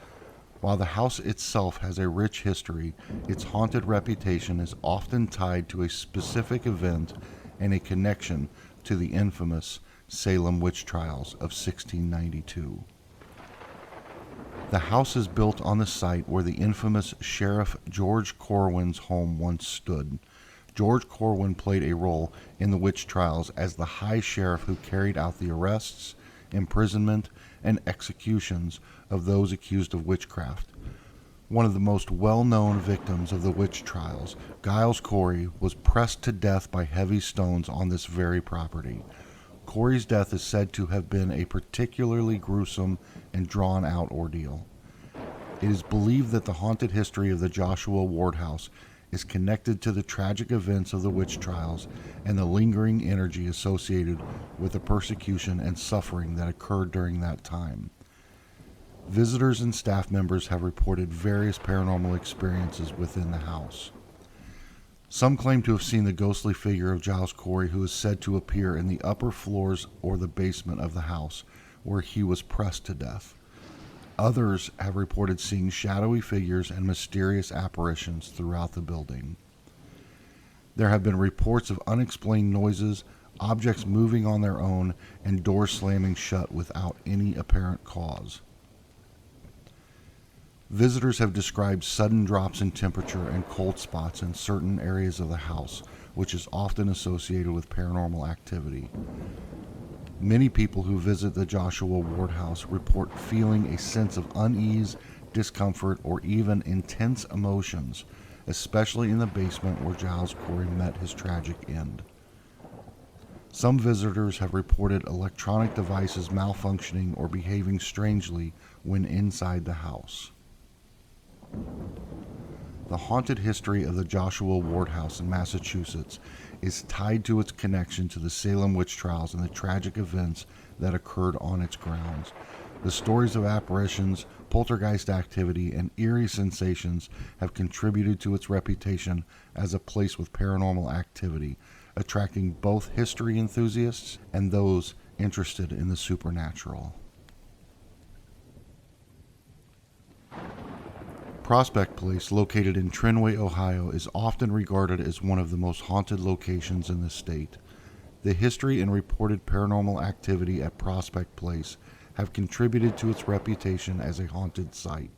While the house itself has a rich history, its haunted reputation is often tied to a specific event and a connection to the infamous Salem witch trials of 1692. The house is built on the site where the infamous Sheriff George Corwin's home once stood. George Corwin played a role in the witch trials as the High Sheriff who carried out the arrests, imprisonment, and executions of those accused of witchcraft. One of the most well-known victims of the witch trials, Giles Corey, was pressed to death by heavy stones on this very property. Corey's death is said to have been a particularly gruesome and drawn-out ordeal. It is believed that the haunted history of the Joshua Ward House is connected to the tragic events of the witch trials and the lingering energy associated with the persecution and suffering that occurred during that time. Visitors and staff members have reported various paranormal experiences within the house. Some claim to have seen the ghostly figure of Giles Corey, who is said to appear in the upper floors or the basement of the house, where he was pressed to death. Others have reported seeing shadowy figures and mysterious apparitions throughout the building. There have been reports of unexplained noises, objects moving on their own, and doors slamming shut without any apparent cause. Visitors have described sudden drops in temperature and cold spots in certain areas of the house, which is often associated with paranormal activity. Many people who visit the Joshua Ward House report feeling a sense of unease, discomfort, or even intense emotions, especially in the basement where Giles Corey met his tragic end. Some visitors have reported electronic devices malfunctioning or behaving strangely when inside the house. The haunted history of the Joshua Ward House in Massachusetts is tied to its connection to the Salem witch trials and the tragic events that occurred on its grounds. The stories of apparitions, poltergeist activity, and eerie sensations have contributed to its reputation as a place with paranormal activity, attracting both history enthusiasts and those interested in the supernatural. Prospect Place, located in Trinway, Ohio, is often regarded as one of the most haunted locations in the state. The history and reported paranormal activity at Prospect Place have contributed to its reputation as a haunted site.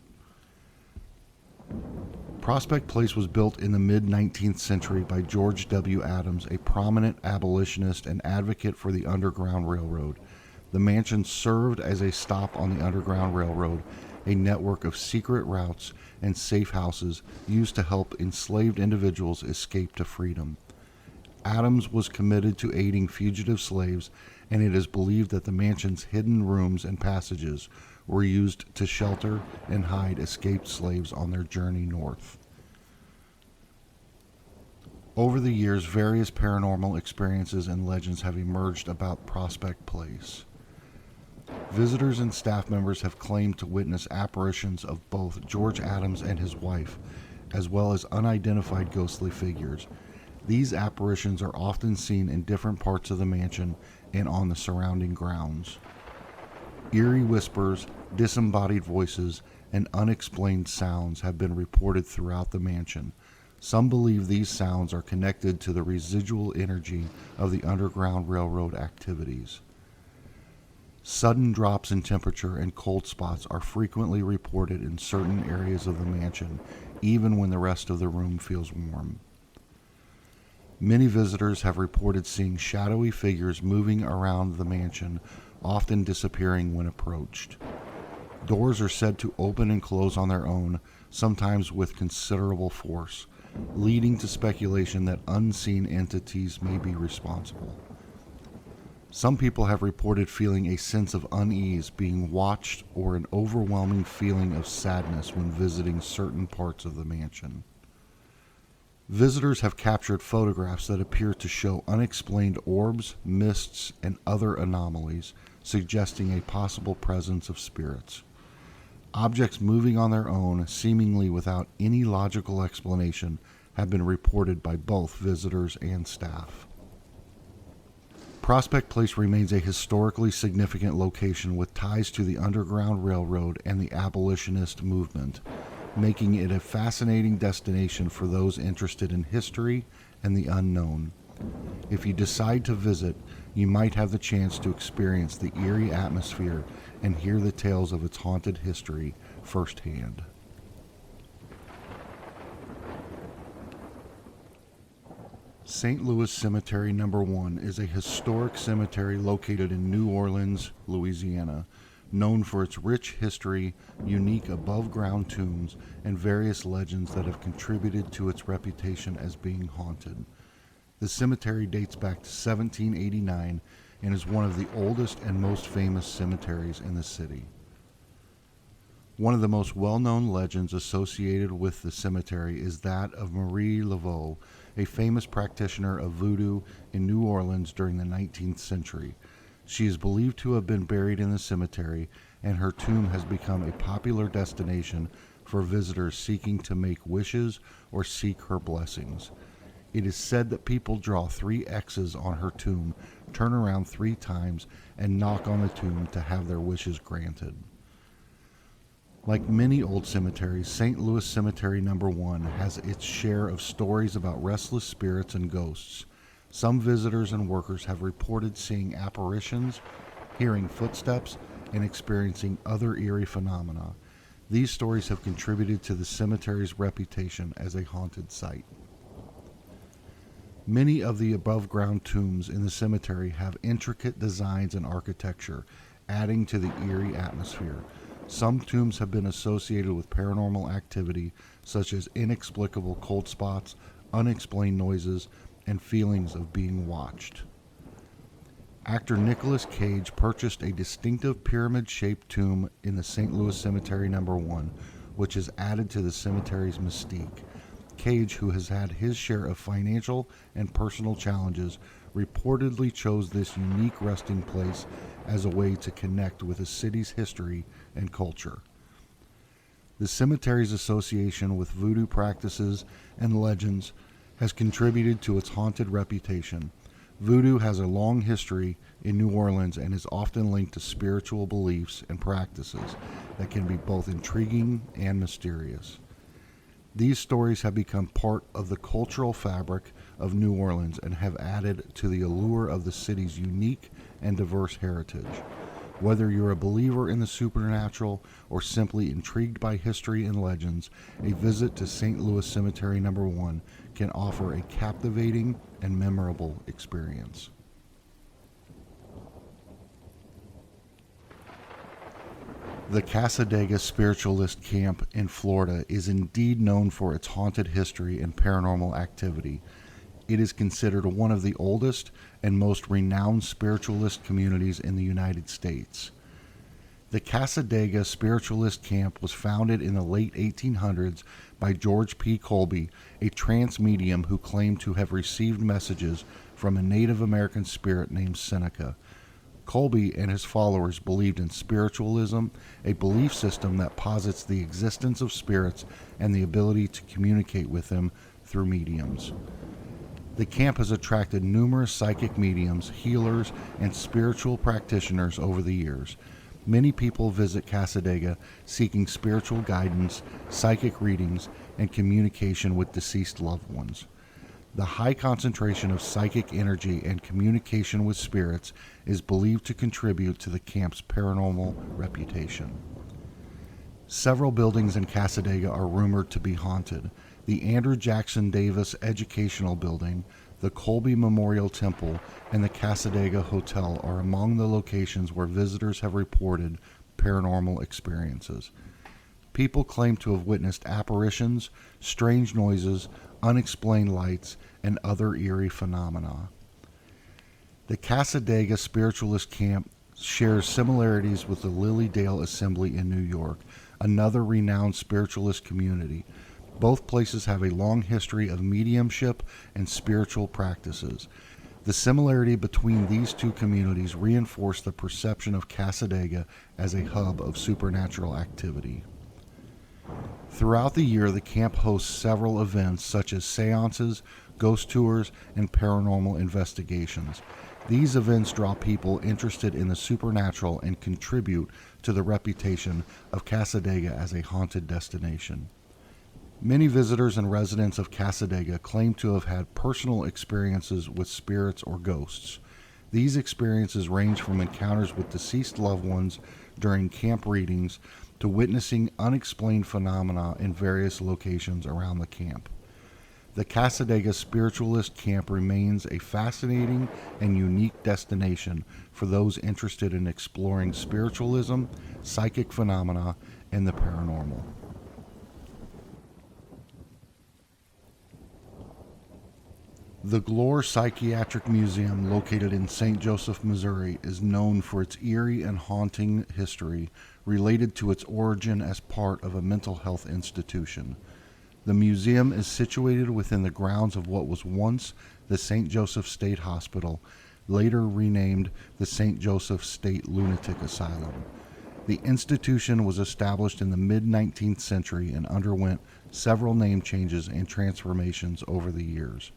Prospect Place was built in the mid-19th century by George W. Adams, a prominent abolitionist and advocate for the Underground Railroad. The mansion served as a stop on the Underground Railroad, a network of secret routes and safe houses used to help enslaved individuals escape to freedom. Adams was committed to aiding fugitive slaves, and it is believed that the mansion's hidden rooms and passages were used to shelter and hide escaped slaves on their journey north. Over the years, various paranormal experiences and legends have emerged about Prospect Place. Visitors and staff members have claimed to witness apparitions of both George Adams and his wife, as well as unidentified ghostly figures. These apparitions are often seen in different parts of the mansion and on the surrounding grounds. Eerie whispers, disembodied voices, and unexplained sounds have been reported throughout the mansion. Some believe these sounds are connected to the residual energy of the Underground Railroad activities. Sudden drops in temperature and cold spots are frequently reported in certain areas of the mansion, even when the rest of the room feels warm. Many visitors have reported seeing shadowy figures moving around the mansion, often disappearing when approached. Doors are said to open and close on their own, sometimes with considerable force, leading to speculation that unseen entities may be responsible. Some people have reported feeling a sense of unease, being watched, or an overwhelming feeling of sadness when visiting certain parts of the mansion. Visitors have captured photographs that appear to show unexplained orbs, mists, and other anomalies, suggesting a possible presence of spirits. Objects moving on their own, seemingly without any logical explanation, have been reported by both visitors and staff. Prospect Place remains a historically significant location with ties to the Underground Railroad and the abolitionist movement, making it a fascinating destination for those interested in history and the unknown. If you decide to visit, you might have the chance to experience the eerie atmosphere and hear the tales of its haunted history firsthand. St. Louis Cemetery No. 1 is a historic cemetery located in New Orleans, Louisiana, known for its rich history, unique above-ground tombs, and various legends that have contributed to its reputation as being haunted. The cemetery dates back to 1789 and is one of the oldest and most famous cemeteries in the city. One of the most well-known legends associated with the cemetery is that of Marie Laveau, a famous practitioner of voodoo in New Orleans during the 19th century. She is believed to have been buried in the cemetery, and her tomb has become a popular destination for visitors seeking to make wishes or seek her blessings. It is said that people draw 3 X's on her tomb, turn around 3 times, and knock on the tomb to have their wishes granted. Like many old cemeteries, St. Louis Cemetery No. 1 has its share of stories about restless spirits and ghosts. Some visitors and workers have reported seeing apparitions, hearing footsteps, and experiencing other eerie phenomena. These stories have contributed to the cemetery's reputation as a haunted site. Many of the above-ground tombs in the cemetery have intricate designs and architecture, adding to the eerie atmosphere. Some tombs have been associated with paranormal activity, such as inexplicable cold spots, unexplained noises, and feelings of being watched. Actor Nicolas Cage purchased a distinctive pyramid-shaped tomb in the St. Louis Cemetery No. 1, which has added to the cemetery's mystique. Cage, who has had his share of financial and personal challenges, reportedly chose this unique resting place as a way to connect with the city's history and culture. The cemetery's association with voodoo practices and legends has contributed to its haunted reputation. Voodoo has a long history in New Orleans and is often linked to spiritual beliefs and practices that can be both intriguing and mysterious. These stories have become part of the cultural fabric of New Orleans and have added to the allure of the city's unique and diverse heritage. Whether you're a believer in the supernatural or simply intrigued by history and legends, a visit to St. Louis Cemetery No. 1 can offer a captivating and memorable experience. The Cassadaga Spiritualist Camp in Florida is indeed known for its haunted history and paranormal activity. It is considered one of the oldest and most renowned spiritualist communities in the United States. The Cassadaga Spiritualist Camp was founded in the late 1800s by George P. Colby, a trance medium who claimed to have received messages from a Native American spirit named Seneca. Colby and his followers believed in spiritualism, a belief system that posits the existence of spirits and the ability to communicate with them through mediums. The camp has attracted numerous psychic mediums, healers, and spiritual practitioners over the years. Many people visit Cassadaga seeking spiritual guidance, psychic readings, and communication with deceased loved ones. The high concentration of psychic energy and communication with spirits is believed to contribute to the camp's paranormal reputation. Several buildings in Cassadaga are rumored to be haunted. The Andrew Jackson Davis Educational Building, the Colby Memorial Temple, and the Cassadaga Hotel are among the locations where visitors have reported paranormal experiences. People claim to have witnessed apparitions, strange noises, unexplained lights, and other eerie phenomena. The Cassadaga Spiritualist Camp shares similarities with the Lily Dale Assembly in New York, another renowned spiritualist community. Both places have a long history of mediumship and spiritual practices. The similarity between these two communities reinforce the perception of Cassadaga as a hub of supernatural activity. Throughout the year, the camp hosts several events such as seances, ghost tours, and paranormal investigations. These events draw people interested in the supernatural and contribute to the reputation of Cassadaga as a haunted destination. Many visitors and residents of Cassadaga claim to have had personal experiences with spirits or ghosts. These experiences range from encounters with deceased loved ones during camp readings to witnessing unexplained phenomena in various locations around the camp. The Cassadaga Spiritualist Camp remains a fascinating and unique destination for those interested in exploring spiritualism, psychic phenomena, and the paranormal. The Glore Psychiatric Museum, located in St. Joseph, Missouri, is known for its eerie and haunting history related to its origin as part of a mental health institution. The museum is situated within the grounds of what was once the St. Joseph State Hospital, later renamed the St. Joseph State Lunatic Asylum. The institution was established in the mid-19th century and underwent several name changes and transformations over the years.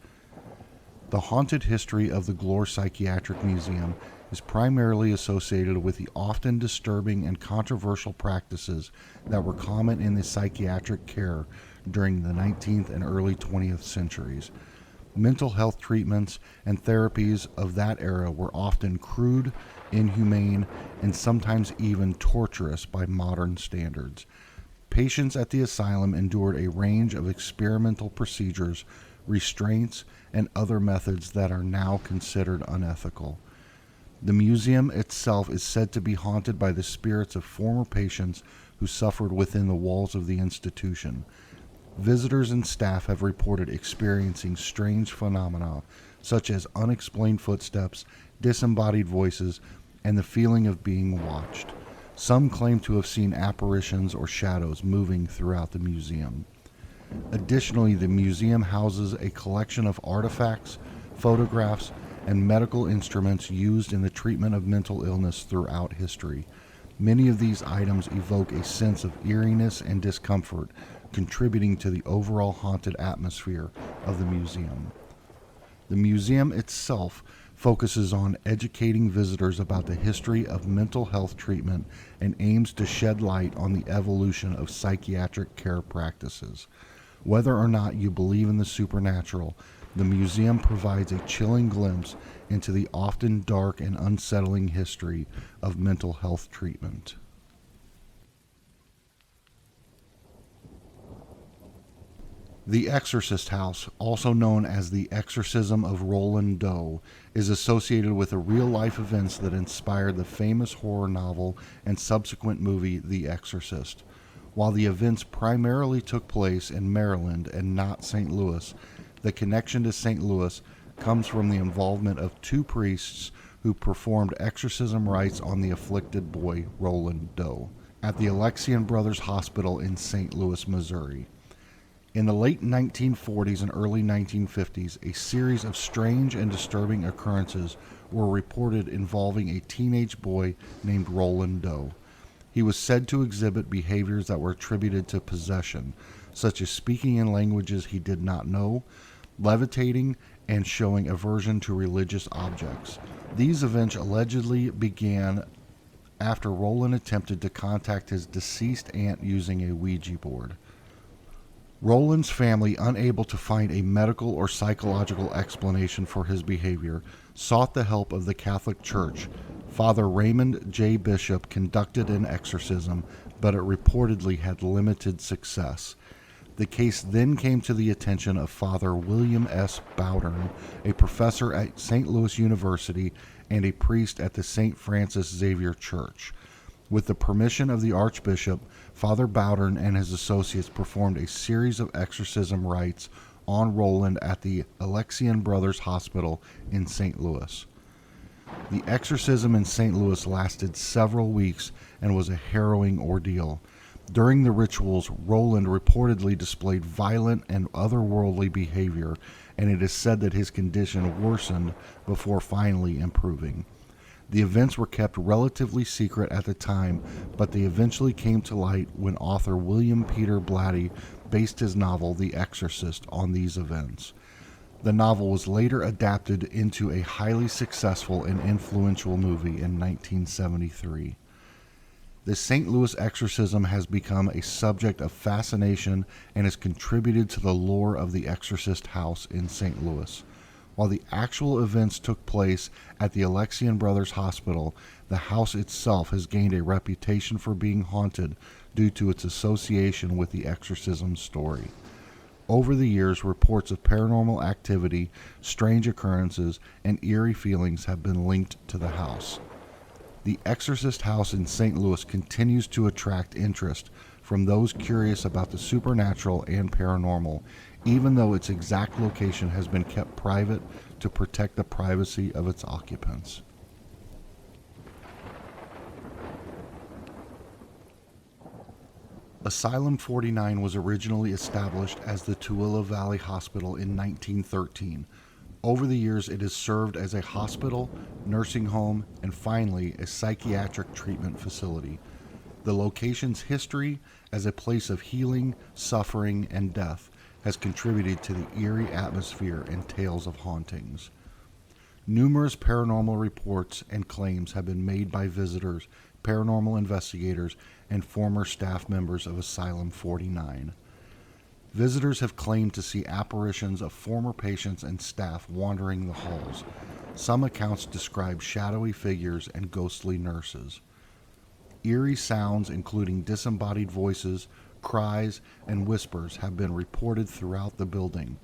The haunted history of the Glore Psychiatric Museum is primarily associated with the often disturbing and controversial practices that were common in the psychiatric care during the 19th and early 20th centuries. Mental health treatments and therapies of that era were often crude, inhumane, and sometimes even torturous by modern standards. Patients at the asylum endured a range of experimental procedures, restraints, and other methods that are now considered unethical. The museum itself is said to be haunted by the spirits of former patients who suffered within the walls of the institution. Visitors and staff have reported experiencing strange phenomena such as unexplained footsteps, disembodied voices, and the feeling of being watched. Some claim to have seen apparitions or shadows moving throughout the museum. Additionally, the museum houses a collection of artifacts, photographs, and medical instruments used in the treatment of mental illness throughout history. Many of these items evoke a sense of eeriness and discomfort, contributing to the overall haunted atmosphere of the museum. The museum itself focuses on educating visitors about the history of mental health treatment and aims to shed light on the evolution of psychiatric care practices. Whether or not you believe in the supernatural, the museum provides a chilling glimpse into the often dark and unsettling history of mental health treatment. The Exorcist House, also known as the Exorcism of Roland Doe, is associated with the real-life events that inspired the famous horror novel and subsequent movie The Exorcist. While the events primarily took place in Maryland and not St. Louis, the connection to St. Louis comes from the involvement of two priests who performed exorcism rites on the afflicted boy Roland Doe at the Alexian Brothers Hospital in St. Louis, Missouri. In the late 1940s and early 1950s, a series of strange and disturbing occurrences were reported involving a teenage boy named Roland Doe. He was said to exhibit behaviors that were attributed to possession, such as speaking in languages he did not know, levitating, and showing aversion to religious objects. These events allegedly began after Roland attempted to contact his deceased aunt using a Ouija board. Roland's family, unable to find a medical or psychological explanation for his behavior, sought the help of the Catholic Church. Father Raymond J. Bishop conducted an exorcism, but it reportedly had limited success. The case then came to the attention of Father William S. Bowdern, a professor at St. Louis University and a priest at the St. Francis Xavier Church. With the permission of the Archbishop, Father Bowdern and his associates performed a series of exorcism rites on Roland at the Alexian Brothers Hospital in St. Louis. The exorcism in St. Louis lasted several weeks and was a harrowing ordeal. During the rituals, Roland reportedly displayed violent and otherworldly behavior, and it is said that his condition worsened before finally improving. The events were kept relatively secret at the time, but they eventually came to light when author William Peter Blatty based his novel The Exorcist on these events. The novel was later adapted into a highly successful and influential movie in 1973. The St. Louis exorcism has become a subject of fascination and has contributed to the lore of the Exorcist house in St. Louis. While the actual events took place at the Alexian Brothers Hospital, the house itself has gained a reputation for being haunted due to its association with the exorcism story. Over the years, reports of paranormal activity, strange occurrences, and eerie feelings have been linked to the house. The Exorcist house in St. Louis continues to attract interest from those curious about the supernatural and paranormal, even though its exact location has been kept private to protect the privacy of its occupants. Asylum 49 was originally established as the Tooele Valley Hospital in 1913. Over the years, it has served as a hospital, nursing home, and finally, a psychiatric treatment facility. The location's history as a place of healing, suffering, and death has contributed to the eerie atmosphere and tales of hauntings. Numerous paranormal reports and claims have been made by visitors, paranormal investigators, and former staff members of Asylum 49. Visitors have claimed to see apparitions of former patients and staff wandering the halls. Some accounts describe shadowy figures and ghostly nurses. Eerie sounds, including disembodied voices, cries, and whispers, have been reported throughout the building.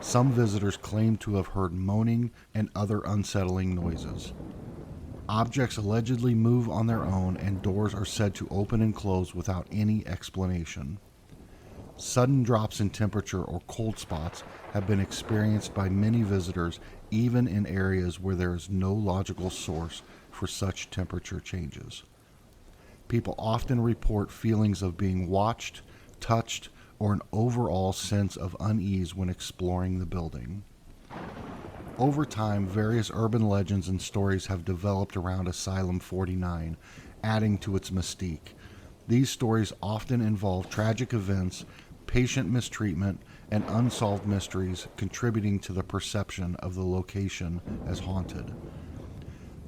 Some visitors claim to have heard moaning and other unsettling noises. Objects allegedly move on their own, and doors are said to open and close without any explanation. Sudden drops in temperature or cold spots have been experienced by many visitors, even in areas where there is no logical source for such temperature changes. People often report feelings of being watched, touched, or an overall sense of unease when exploring the building. Over time, various urban legends and stories have developed around Asylum 49, adding to its mystique. These stories often involve tragic events, patient mistreatment, and unsolved mysteries, contributing to the perception of the location as haunted.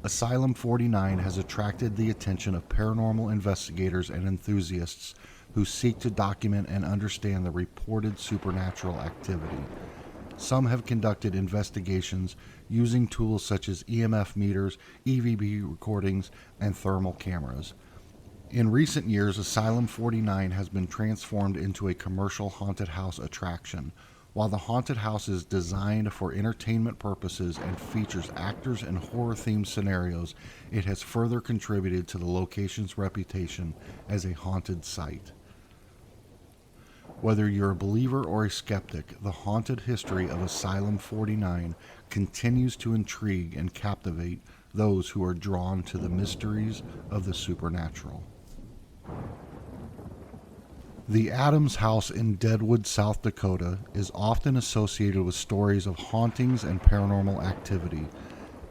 Asylum 49 has attracted the attention of paranormal investigators and enthusiasts who seek to document and understand the reported supernatural activity. Some have conducted investigations using tools such as EMF meters, EVP recordings, and thermal cameras. In recent years, Asylum 49 has been transformed into a commercial haunted house attraction. While the haunted house is designed for entertainment purposes and features actors and horror-themed scenarios, it has further contributed to the location's reputation as a haunted site. Whether you're a believer or a skeptic, the haunted history of Asylum 49 continues to intrigue and captivate those who are drawn to the mysteries of the supernatural. The Adams House in Deadwood, South Dakota, is often associated with stories of hauntings and paranormal activity.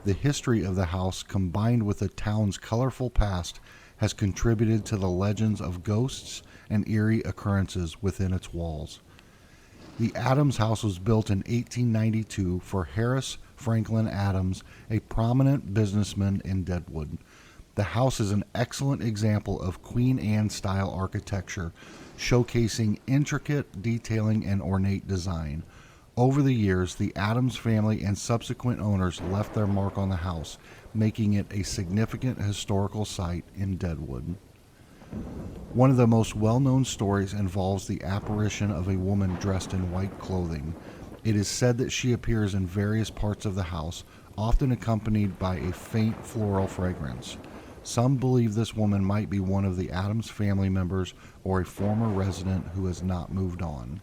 The history of the house, combined with the town's colorful past, has contributed to the legends of ghosts and eerie occurrences within its walls. The Adams House was built in 1892 for Harris Franklin Adams, a prominent businessman in Deadwood. The house is an excellent example of Queen Anne-style architecture, showcasing intricate detailing and ornate design. Over the years, the Adams family and subsequent owners left their mark on the house, making it a significant historical site in Deadwood. One of the most well-known stories involves the apparition of a woman dressed in white clothing. It is said that she appears in various parts of the house, often accompanied by a faint floral fragrance. Some believe this woman might be one of the Adams family members or a former resident who has not moved on.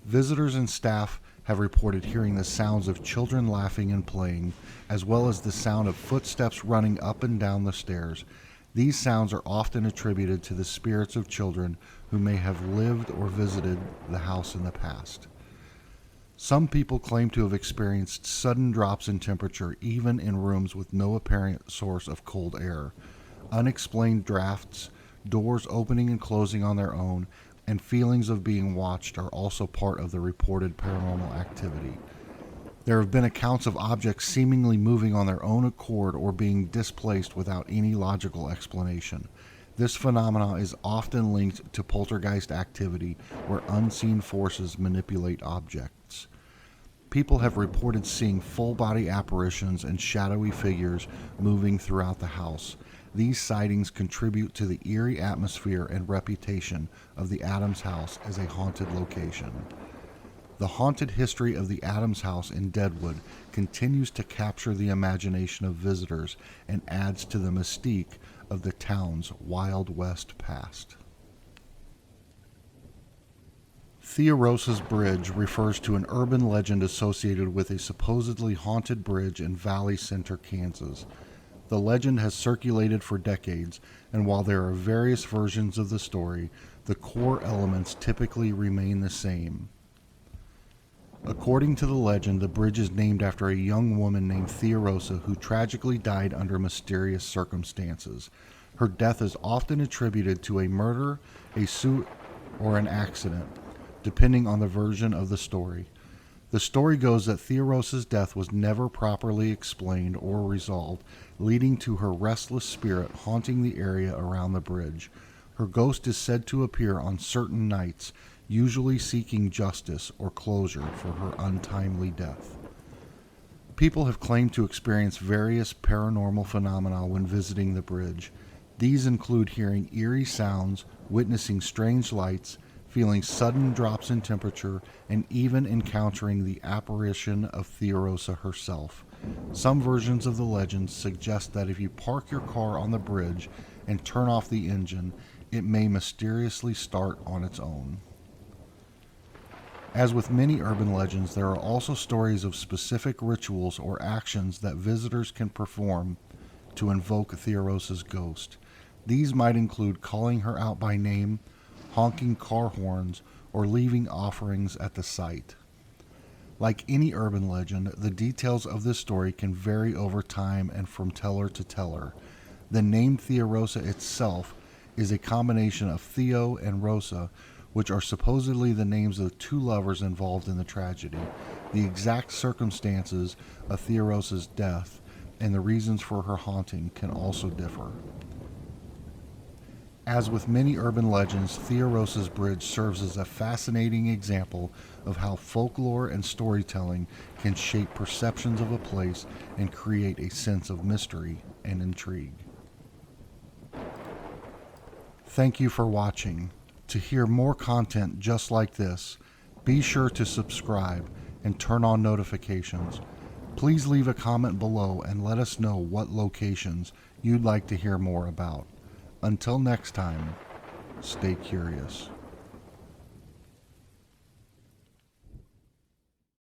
Visitors and staff have reported hearing the sounds of children laughing and playing, as well as the sound of footsteps running up and down the stairs. These sounds are often attributed to the spirits of children who may have lived or visited the house in the past. Some people claim to have experienced sudden drops in temperature even in rooms with no apparent source of cold air. Unexplained drafts, doors opening and closing on their own, and feelings of being watched are also part of the reported paranormal activity. There have been accounts of objects seemingly moving on their own accord or being displaced without any logical explanation. This phenomenon is often linked to poltergeist activity where unseen forces manipulate objects. People have reported seeing full-body apparitions and shadowy figures moving throughout the house. These sightings contribute to the eerie atmosphere and reputation of the Adams house as a haunted location. The haunted history of the Adams house in Deadwood continues to capture the imagination of visitors and adds to the mystique of the town's Wild West past. Theorosa's Bridge refers to an urban legend associated with a supposedly haunted bridge in Valley Center, Kansas. The legend has circulated for decades, and while there are various versions of the story, the core elements typically remain the same. According to the legend, the bridge is named after a young woman named Theorosa who tragically died under mysterious circumstances. Her death is often attributed to a murder, a suit, or an accident, depending on the version of the story. The story goes that Theorosa's death was never properly explained or resolved, leading to her restless spirit haunting the area around the bridge. Her ghost is said to appear on certain nights, usually seeking justice or closure for her untimely death. People have claimed to experience various paranormal phenomena when visiting the bridge. These include hearing eerie sounds, witnessing strange lights, feeling sudden drops in temperature, and even encountering the apparition of Theorosa herself. Some versions of the legend suggest that if you park your car on the bridge and turn off the engine, it may mysteriously start on its own. As with many urban legends, there are also stories of specific rituals or actions that visitors can perform to invoke Theorosa's ghost. These might include calling her out by name, honking car horns, or leaving offerings at the site. Like any urban legend, the details of this story can vary over time and from teller to teller. The name Theorosa itself is a combination of Theo and Rosa, which are supposedly the names of the two lovers involved in the tragedy. The exact circumstances of Theorosa's death and the reasons for her haunting can also differ. As with many urban legends, Theorosa's Bridge serves as a fascinating example of how folklore and storytelling can shape perceptions of a place and create a sense of mystery and intrigue. Thank you for watching. To hear more content just like this, be sure to subscribe and turn on notifications. Please leave a comment below and let us know what locations you'd like to hear more about. Until next time, stay curious.